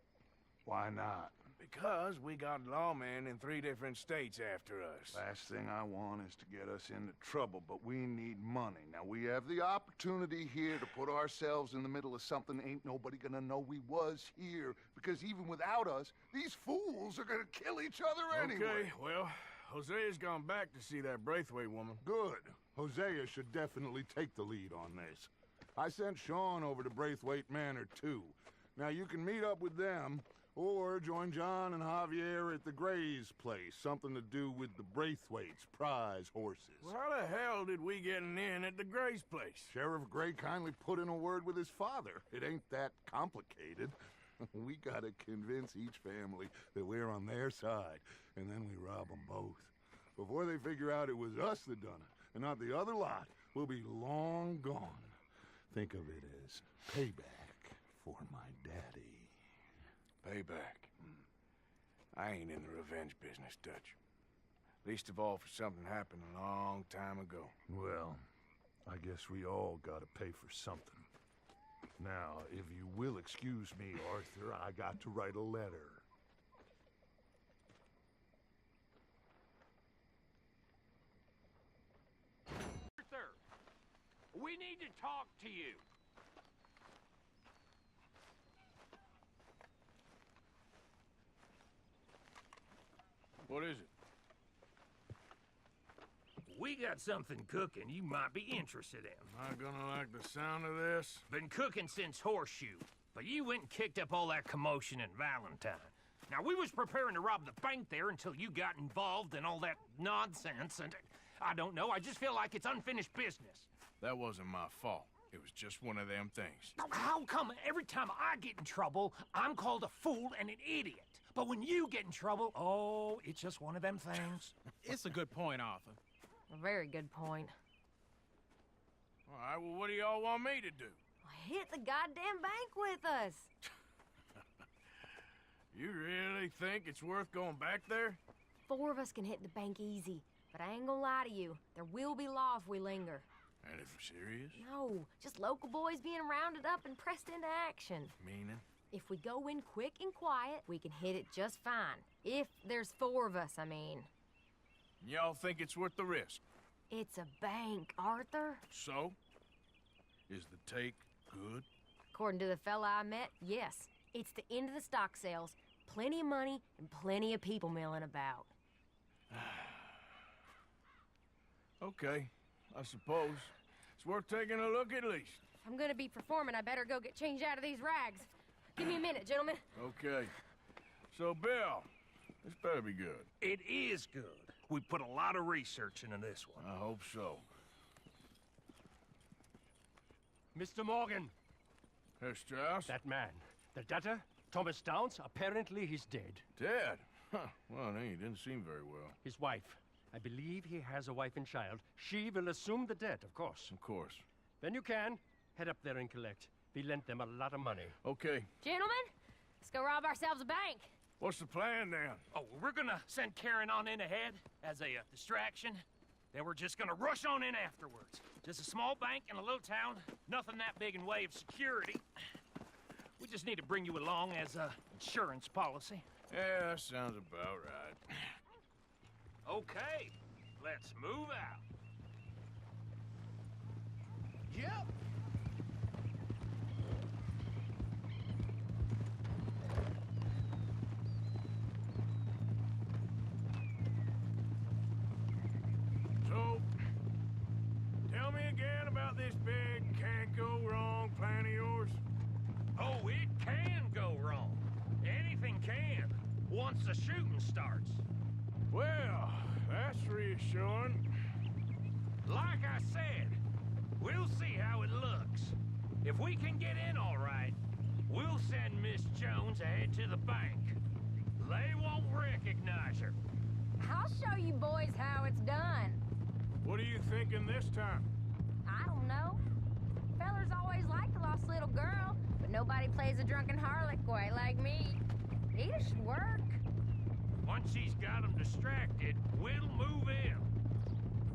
Why not? Because we got lawmen in 3 different states after us. Last thing I want is to get us into trouble, but we need money. Now, we have the opportunity here to put ourselves in the middle of something ain't nobody gonna know we was here. Because even without us, these fools are gonna kill each other anyway. Okay, well, Hosea's gone back to see that Braithwaite woman. Good. Hosea should definitely take the lead on this. I sent Sean over to Braithwaite Manor, too. Now, you can meet up with them, or join John and Javier at the Gray's place. Something to do with the Braithwaites' prize horses. Well, how the hell did we get in at the Gray's place? Sheriff Gray kindly put in a word with his father. It ain't that complicated. We gotta convince each family that we're on their side, and then we rob them both. Before they figure out it was us that done it, and not the other lot, we'll be long gone. Think of it as payback for my daddy. Payback. I ain't in the revenge business, Dutch. Least of all for something happened a long time ago. Well, I guess we all gotta pay for something. Now, if you will excuse me, Arthur, I got to write a letter. Arthur, we need to talk to you. What is it? We got something cooking you might be interested in. Am I gonna like the sound of this? Been cooking since Horseshoe, but you went and kicked up all that commotion in Valentine. Now, we was preparing to rob the bank there until you got involved in all that nonsense, and I don't know, I just feel like it's unfinished business. That wasn't my fault. It was just one of them things. How come every time I get in trouble, I'm called a fool and an idiot? But when you get in trouble, oh, it's just one of them things. It's a good point, Arthur. A very good point. All right, well, what do y'all want me to do? Hit the goddamn bank with us. You really think it's worth going back there? 4 of us can hit the bank easy, but I ain't gonna lie to you. There will be law if we linger. And if we're serious? No, just local boys being rounded up and pressed into action. Meaning? If we go in quick and quiet, we can hit it just fine. If there's 4 of us, I mean. Y'all think it's worth the risk? It's a bank, Arthur. So? Is the take good? According to the fella I met, yes. It's the end of the stock sales. Plenty of money and plenty of people milling about. Okay, I suppose. It's worth taking a look at least. If I'm gonna be performing, I better go get changed out of these rags. Give me a minute, gentlemen. Okay. So, Bill, this better be good. It is good. We put a lot of research into this one. I hope so. Mr. Morgan. Herr Strauss? That man. The debtor, Thomas Downs, apparently he's dead. Dead? Huh. Well, he didn't seem very well. His wife. I believe he has a wife and child. She will assume the debt, of course. Of course. Then you can head up there and collect. We lent them a lot of money. Okay. Gentlemen, let's go rob ourselves a bank. What's the plan, then? Oh, we're gonna send Karen on in ahead as a distraction. Then we're just gonna rush on in afterwards. Just a small bank in a little town. Nothing that big in way of security. We just need to bring you along as a insurance policy. Yeah, that sounds about right. Okay, let's move out. Yep. So, tell me again about this big can't-go-wrong plan of yours. Oh, it can go wrong. Anything can. Once the the shooting starts. Well, that's reassuring. Like I said, we'll see how it looks. If we can get in all right, we'll send Miss Jones ahead to the bank. They won't recognize her. I'll show you boys how it's done. What are you thinking this time? I don't know. Fellers always liked a lost little girl, but nobody plays a drunken harlot quite like me. Nita should work. Once she's got them distracted, we'll move in.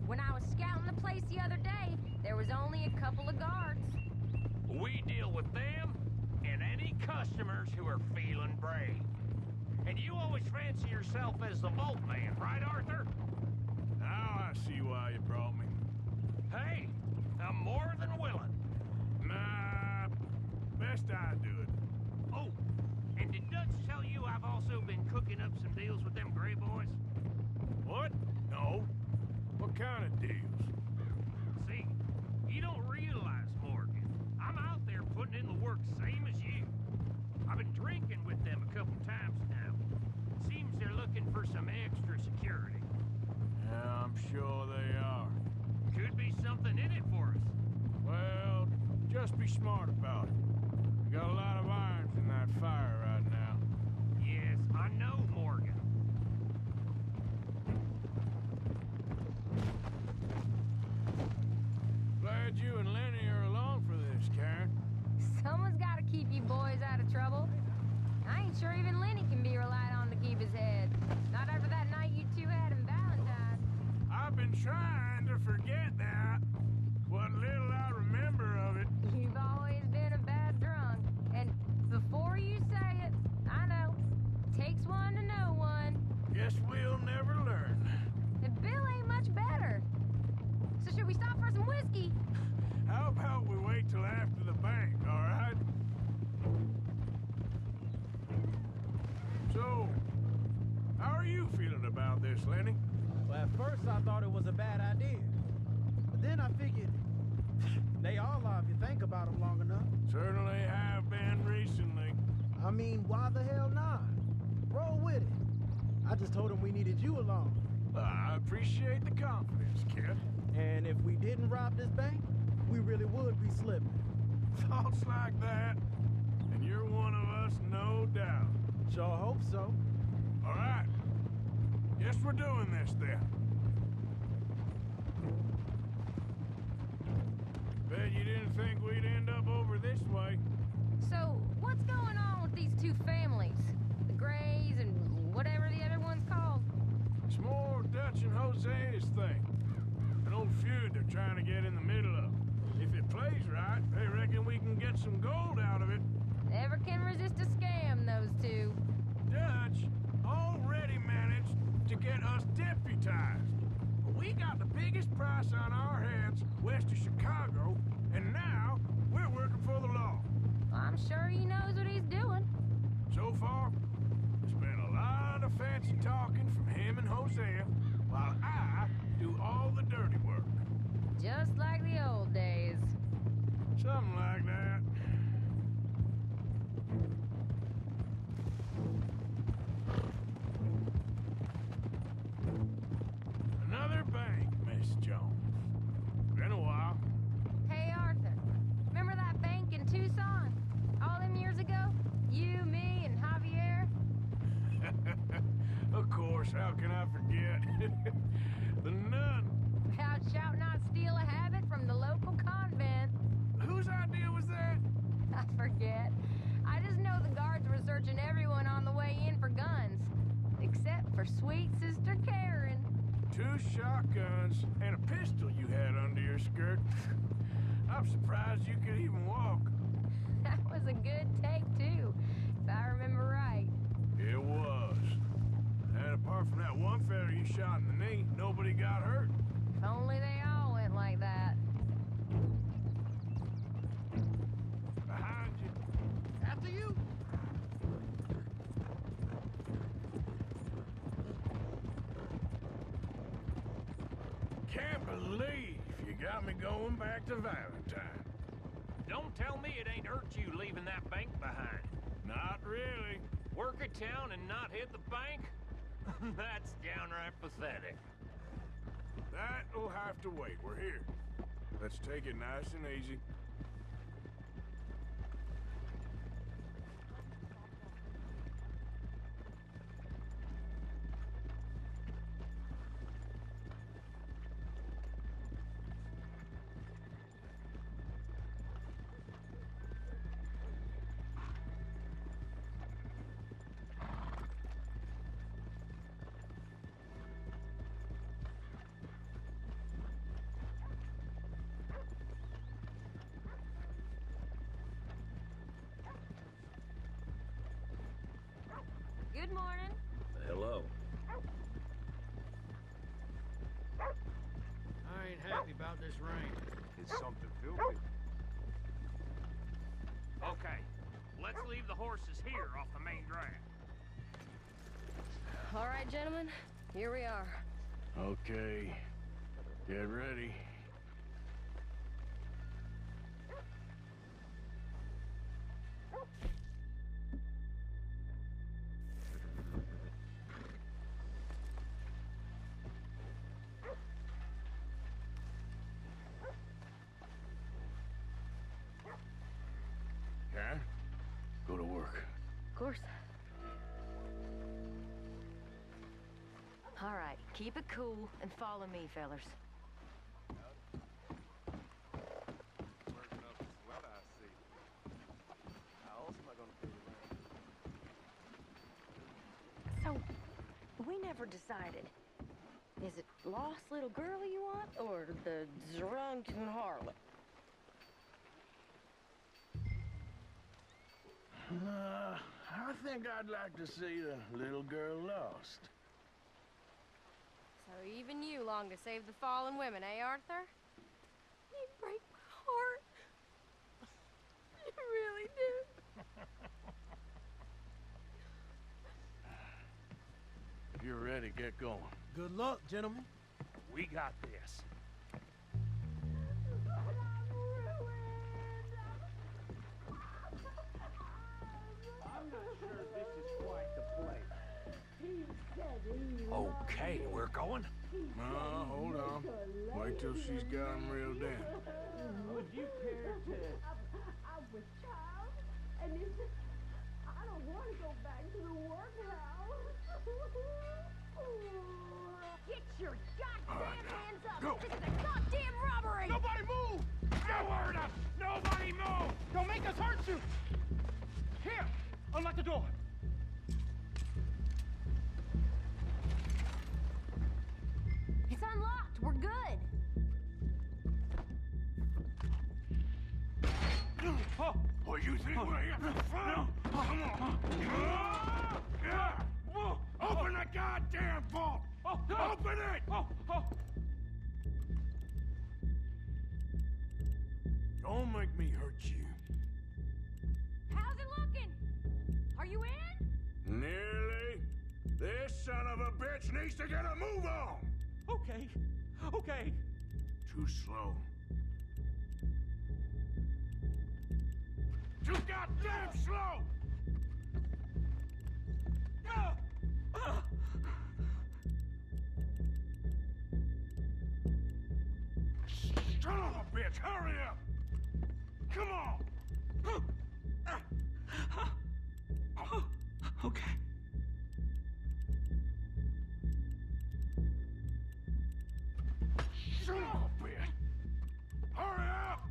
When I was scouting the place the other day, there was only a couple of guards. We deal with them and any customers who are feeling brave. And you always fancy yourself as the vault man, right, Arthur? Now I see why you brought me. Hey, I'm more than willing. Nah, best I do it. Oh, and did Dutch tell you I've also been cooking up some deals with them Gray boys? What? No. What kind of deals? See, you don't realize, Morgan. I'm out there putting in the work same as you. I've been drinking with them a couple times now. Seems they're looking for some extra security. Yeah, I'm sure they are. Could be something in it for us. Well, just be smart about it. We got a lot of irons in that fire right now. Yes, I know, Morgan. Glad you and Lenny are along for this, Karen. Someone's got to keep you boys out of trouble. I ain't sure even Lenny can be relied on to keep his head. Not after that night you two had in Valentine. I've been trying to forget that. What little I remember of it. You've always been a bad drunk. And before you say it, I know. Takes one to know one. Guess we'll never learn. And Bill ain't much better. So should we stop for some whiskey? How about we wait till after the bank, all right? So, how are you feeling about this, Lenny? Well, at first I thought it was a bad idea. But then I figured, they all are if you think about them long enough. Certainly have been recently. I mean, why the hell not? Roll with it. I just told him we needed you along. I appreciate the confidence, kid. And if we didn't rob this bank, we really would be slipping. Thoughts like that, and you're one of us, no doubt. Sure hope so. All right. Guess we're doing this then. Bet you didn't think we'd end up over this way. So, what's going on with these two families? The Grays and whatever the other one's called? It's more Dutch and Jose's thing. An old feud they're trying to get in the middle of. If it plays right, they reckon we can get some gold out of it. Never can resist a scam, those two. Dutch already managed to get us deputized. We got the biggest price on our hands west of Chicago, and now we're working for the law. I'm sure he knows what he's doing. So far, there's been a lot of fancy talking from him and Hosea, while I do all the dirty work. Just like the old days. Something like that. Another bank, Miss Jones. Been a while. Hey, Arthur. Remember that bank in Tucson? All them years ago? You, me, and Javier? Of course, how can I forget? The nun. Out shout not steal a habit from the local convent. Whose idea was that? I forget. I just know the guards were searching everyone on the way in for guns. Except for sweet Sister Karen. 2 shotguns and a pistol you had under your skirt. I'm surprised you could even walk. That was a good take, too, if I remember right. It was. And apart from that one fella you shot in the knee, nobody got hurt. If only they all went like that. Behind you. After you. Can't believe you got me going back to Valentine. Don't tell me it ain't hurt you leaving that bank behind. Not really. Work a town and not hit the bank? That's downright pathetic. That'll have to wait. We're here. Let's take it nice and easy. Good morning. Hello. I ain't happy about this rain. It's something filthy. Okay, let's leave the horses here off the main drag. All right, gentlemen, here we are. Okay. Get ready. Huh? Go to work. Of course. All right, keep it cool and follow me, fellers. So, we never decided. Is it lost little girl you want, or the drunken harlot? I think I'd like to see the little girl lost. So even you long to save the fallen women, eh, Arthur? You break my heart. You really do. If you're ready, get going. Good luck, gentlemen. We got this. I'm not sure this is quite the place. Okay, we're going. Hold on. Wait till she's got him reeled in. Would you care to... I'm with child, and I don't want to go back to the workhouse. Get your goddamn hands up! Go. This is a goddamn robbery! Nobody move! No word up! Nobody move! Don't make us hurt you! Here! Unlock the door! It's unlocked! We're good! Oh, you think we're here for fun? Come on. Open the goddamn vault! Open it! Don't make me hurt you. How's it looking? Are you in? Nearly. This son of a bitch needs to get a move on. Okay. Too slow. Too goddamn slow! Son of a bitch, hurry up! Come on! Okay. Son of a bitch! Hurry up!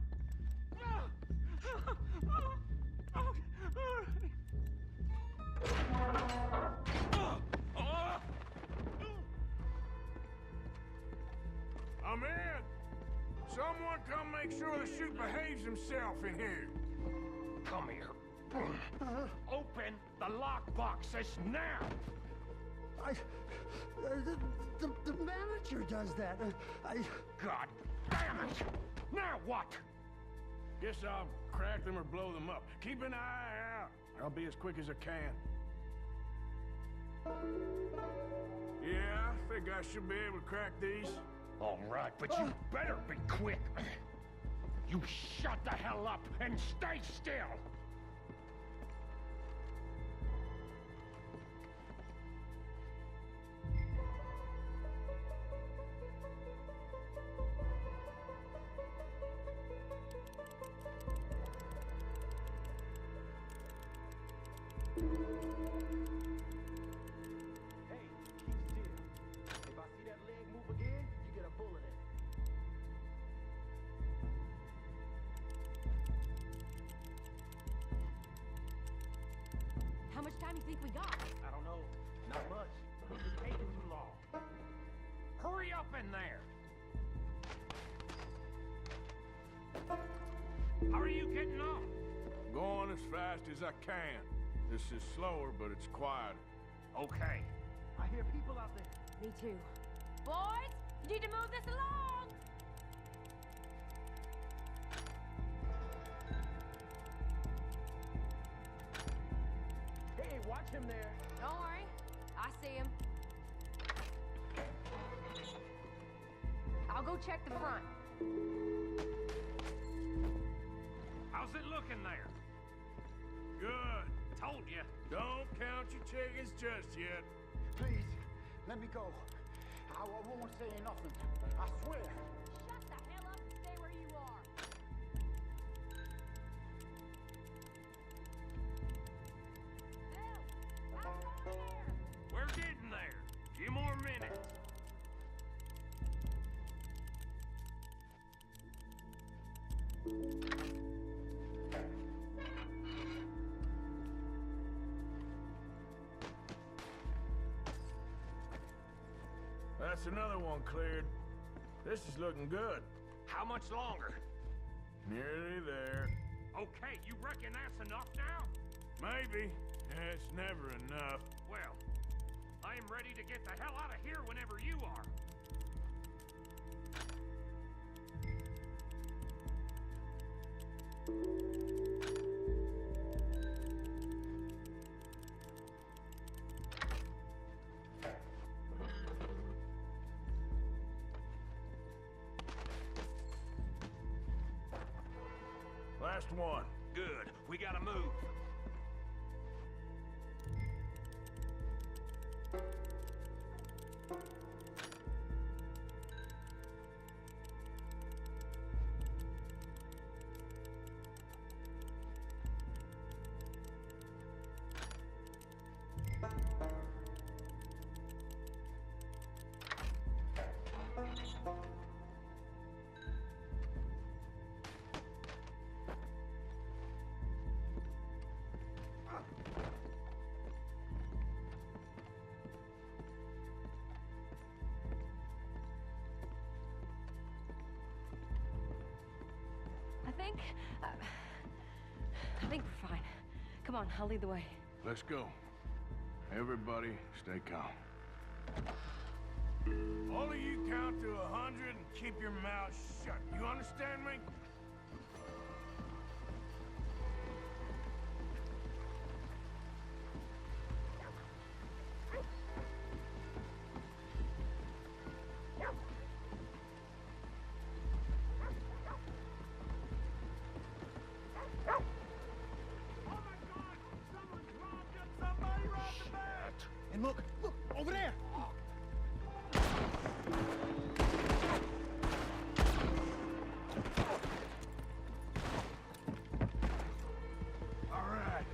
I'm in! Someone come make sure the chute behaves himself in here. Come here. Open the lockboxes now! The manager does that. God damn it! Now what? Guess I'll crack them or blow them up. Keep an eye out. I'll be as quick as I can. Yeah, I think I should be able to crack these. All right, but you better be quick. You shut the hell up and stay still. think we got? I don't know. Not much. It's just taking too long. Hurry up in there! How are you getting on? Going as fast as I can. This is slower, but it's quieter. Okay. I hear people out there. Me too. Boys, you need to move this along! Hey, watch him there. Don't worry. I see him. I'll go check the front. How's it looking there? Good. Told you. Don't count your chickens just yet. Please, let me go. I won't say nothing. I swear. Shut the hell up and stay where you are. Bill, out there! We're getting there. Few more minutes. That's another one cleared. This is looking good. How much longer? Nearly there. Okay, you reckon that's enough now? Maybe. It's never enough. Well, I am ready to get the hell out of here whenever you are. Last one. Good. We gotta move. I think we're fine. Come on, I'll lead the way. Let's go. Everybody, stay calm. All of you count to 100 and keep your mouth shut. You understand me? And look, over there! All right.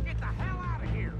Get the hell out of here!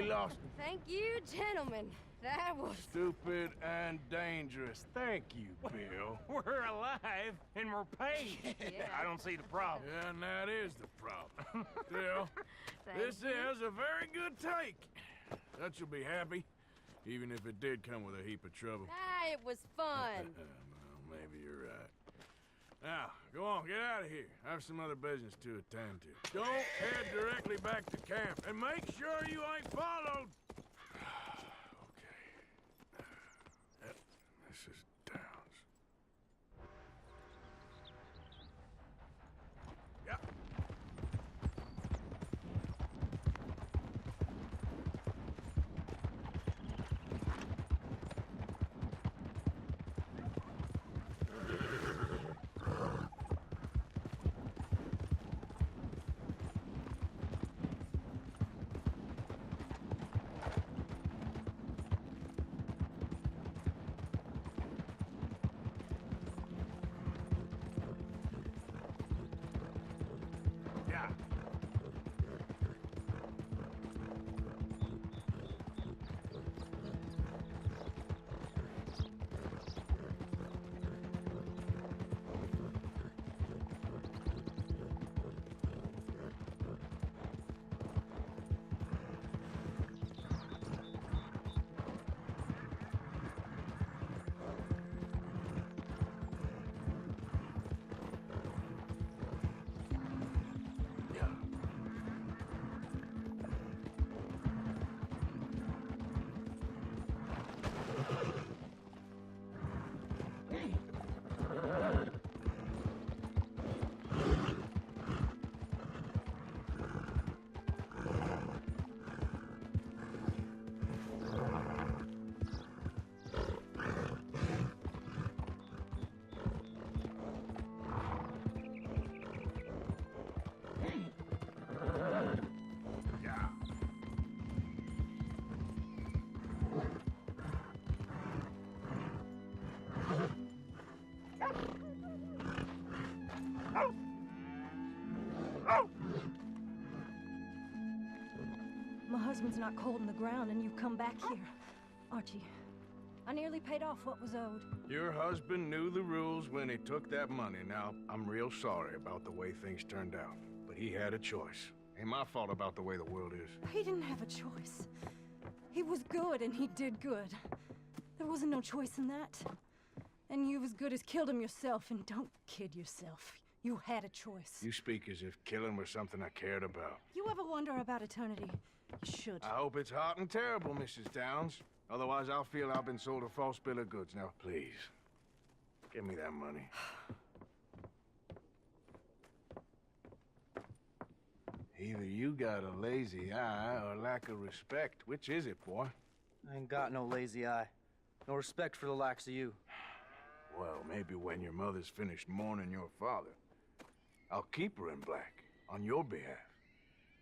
we lost him. Thank you, gentlemen. That was... Stupid and dangerous. Thank you, Bill. We're alive and we're paid. Yeah. I don't see the problem. Yeah, and that is the problem. Still, this is a very good take. Dutch will be happy, even if it did come with a heap of trouble. Ah, it was fun. Well, maybe you're right. Now, go on, get out of here. I have some other business to attend to. Don't head directly back to camp, and make sure you ain't followed. Okay. Mrs. Downs. Yeah. My husband's not cold in the ground, and you've come back here. Archie, I nearly paid off what was owed. Your husband knew the rules when he took that money. Now, I'm real sorry about the way things turned out. But he had a choice. Ain't my fault about the way the world is. He didn't have a choice. He was good, and he did good. There wasn't no choice in that. And you've as good as killed him yourself, and don't kid yourself. You had a choice. You speak as if killing was something I cared about. You ever wonder about eternity? You should. I hope it's hot and terrible, Mrs. Downs. Otherwise, I'll feel I've been sold a false bill of goods. Now, please, give me that money. Either you got a lazy eye or lack of respect. Which is it, boy? I ain't got no lazy eye. No respect for the likes of you. Well, maybe when your mother's finished mourning your father, I'll keep her in black, on your behalf.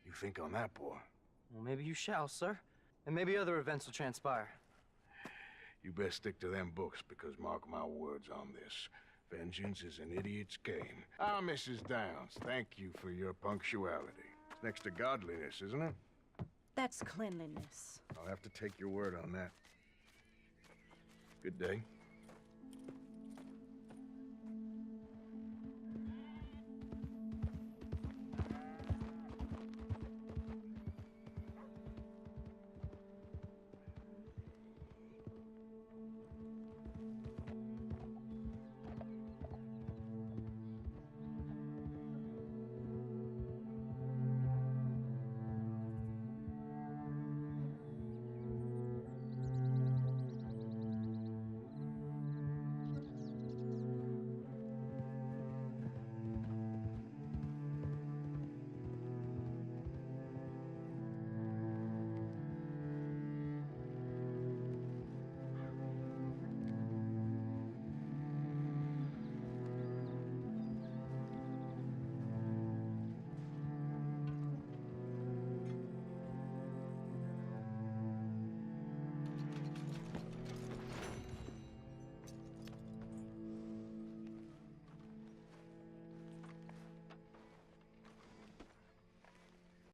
You think on that, boy? Well, maybe you shall, sir. And maybe other events will transpire. You best stick to them books, because mark my words on this. Vengeance is an idiot's game. Ah, Mrs. Downs, thank you for your punctuality. It's next to godliness, isn't it? That's cleanliness. I'll have to take your word on that. Good day.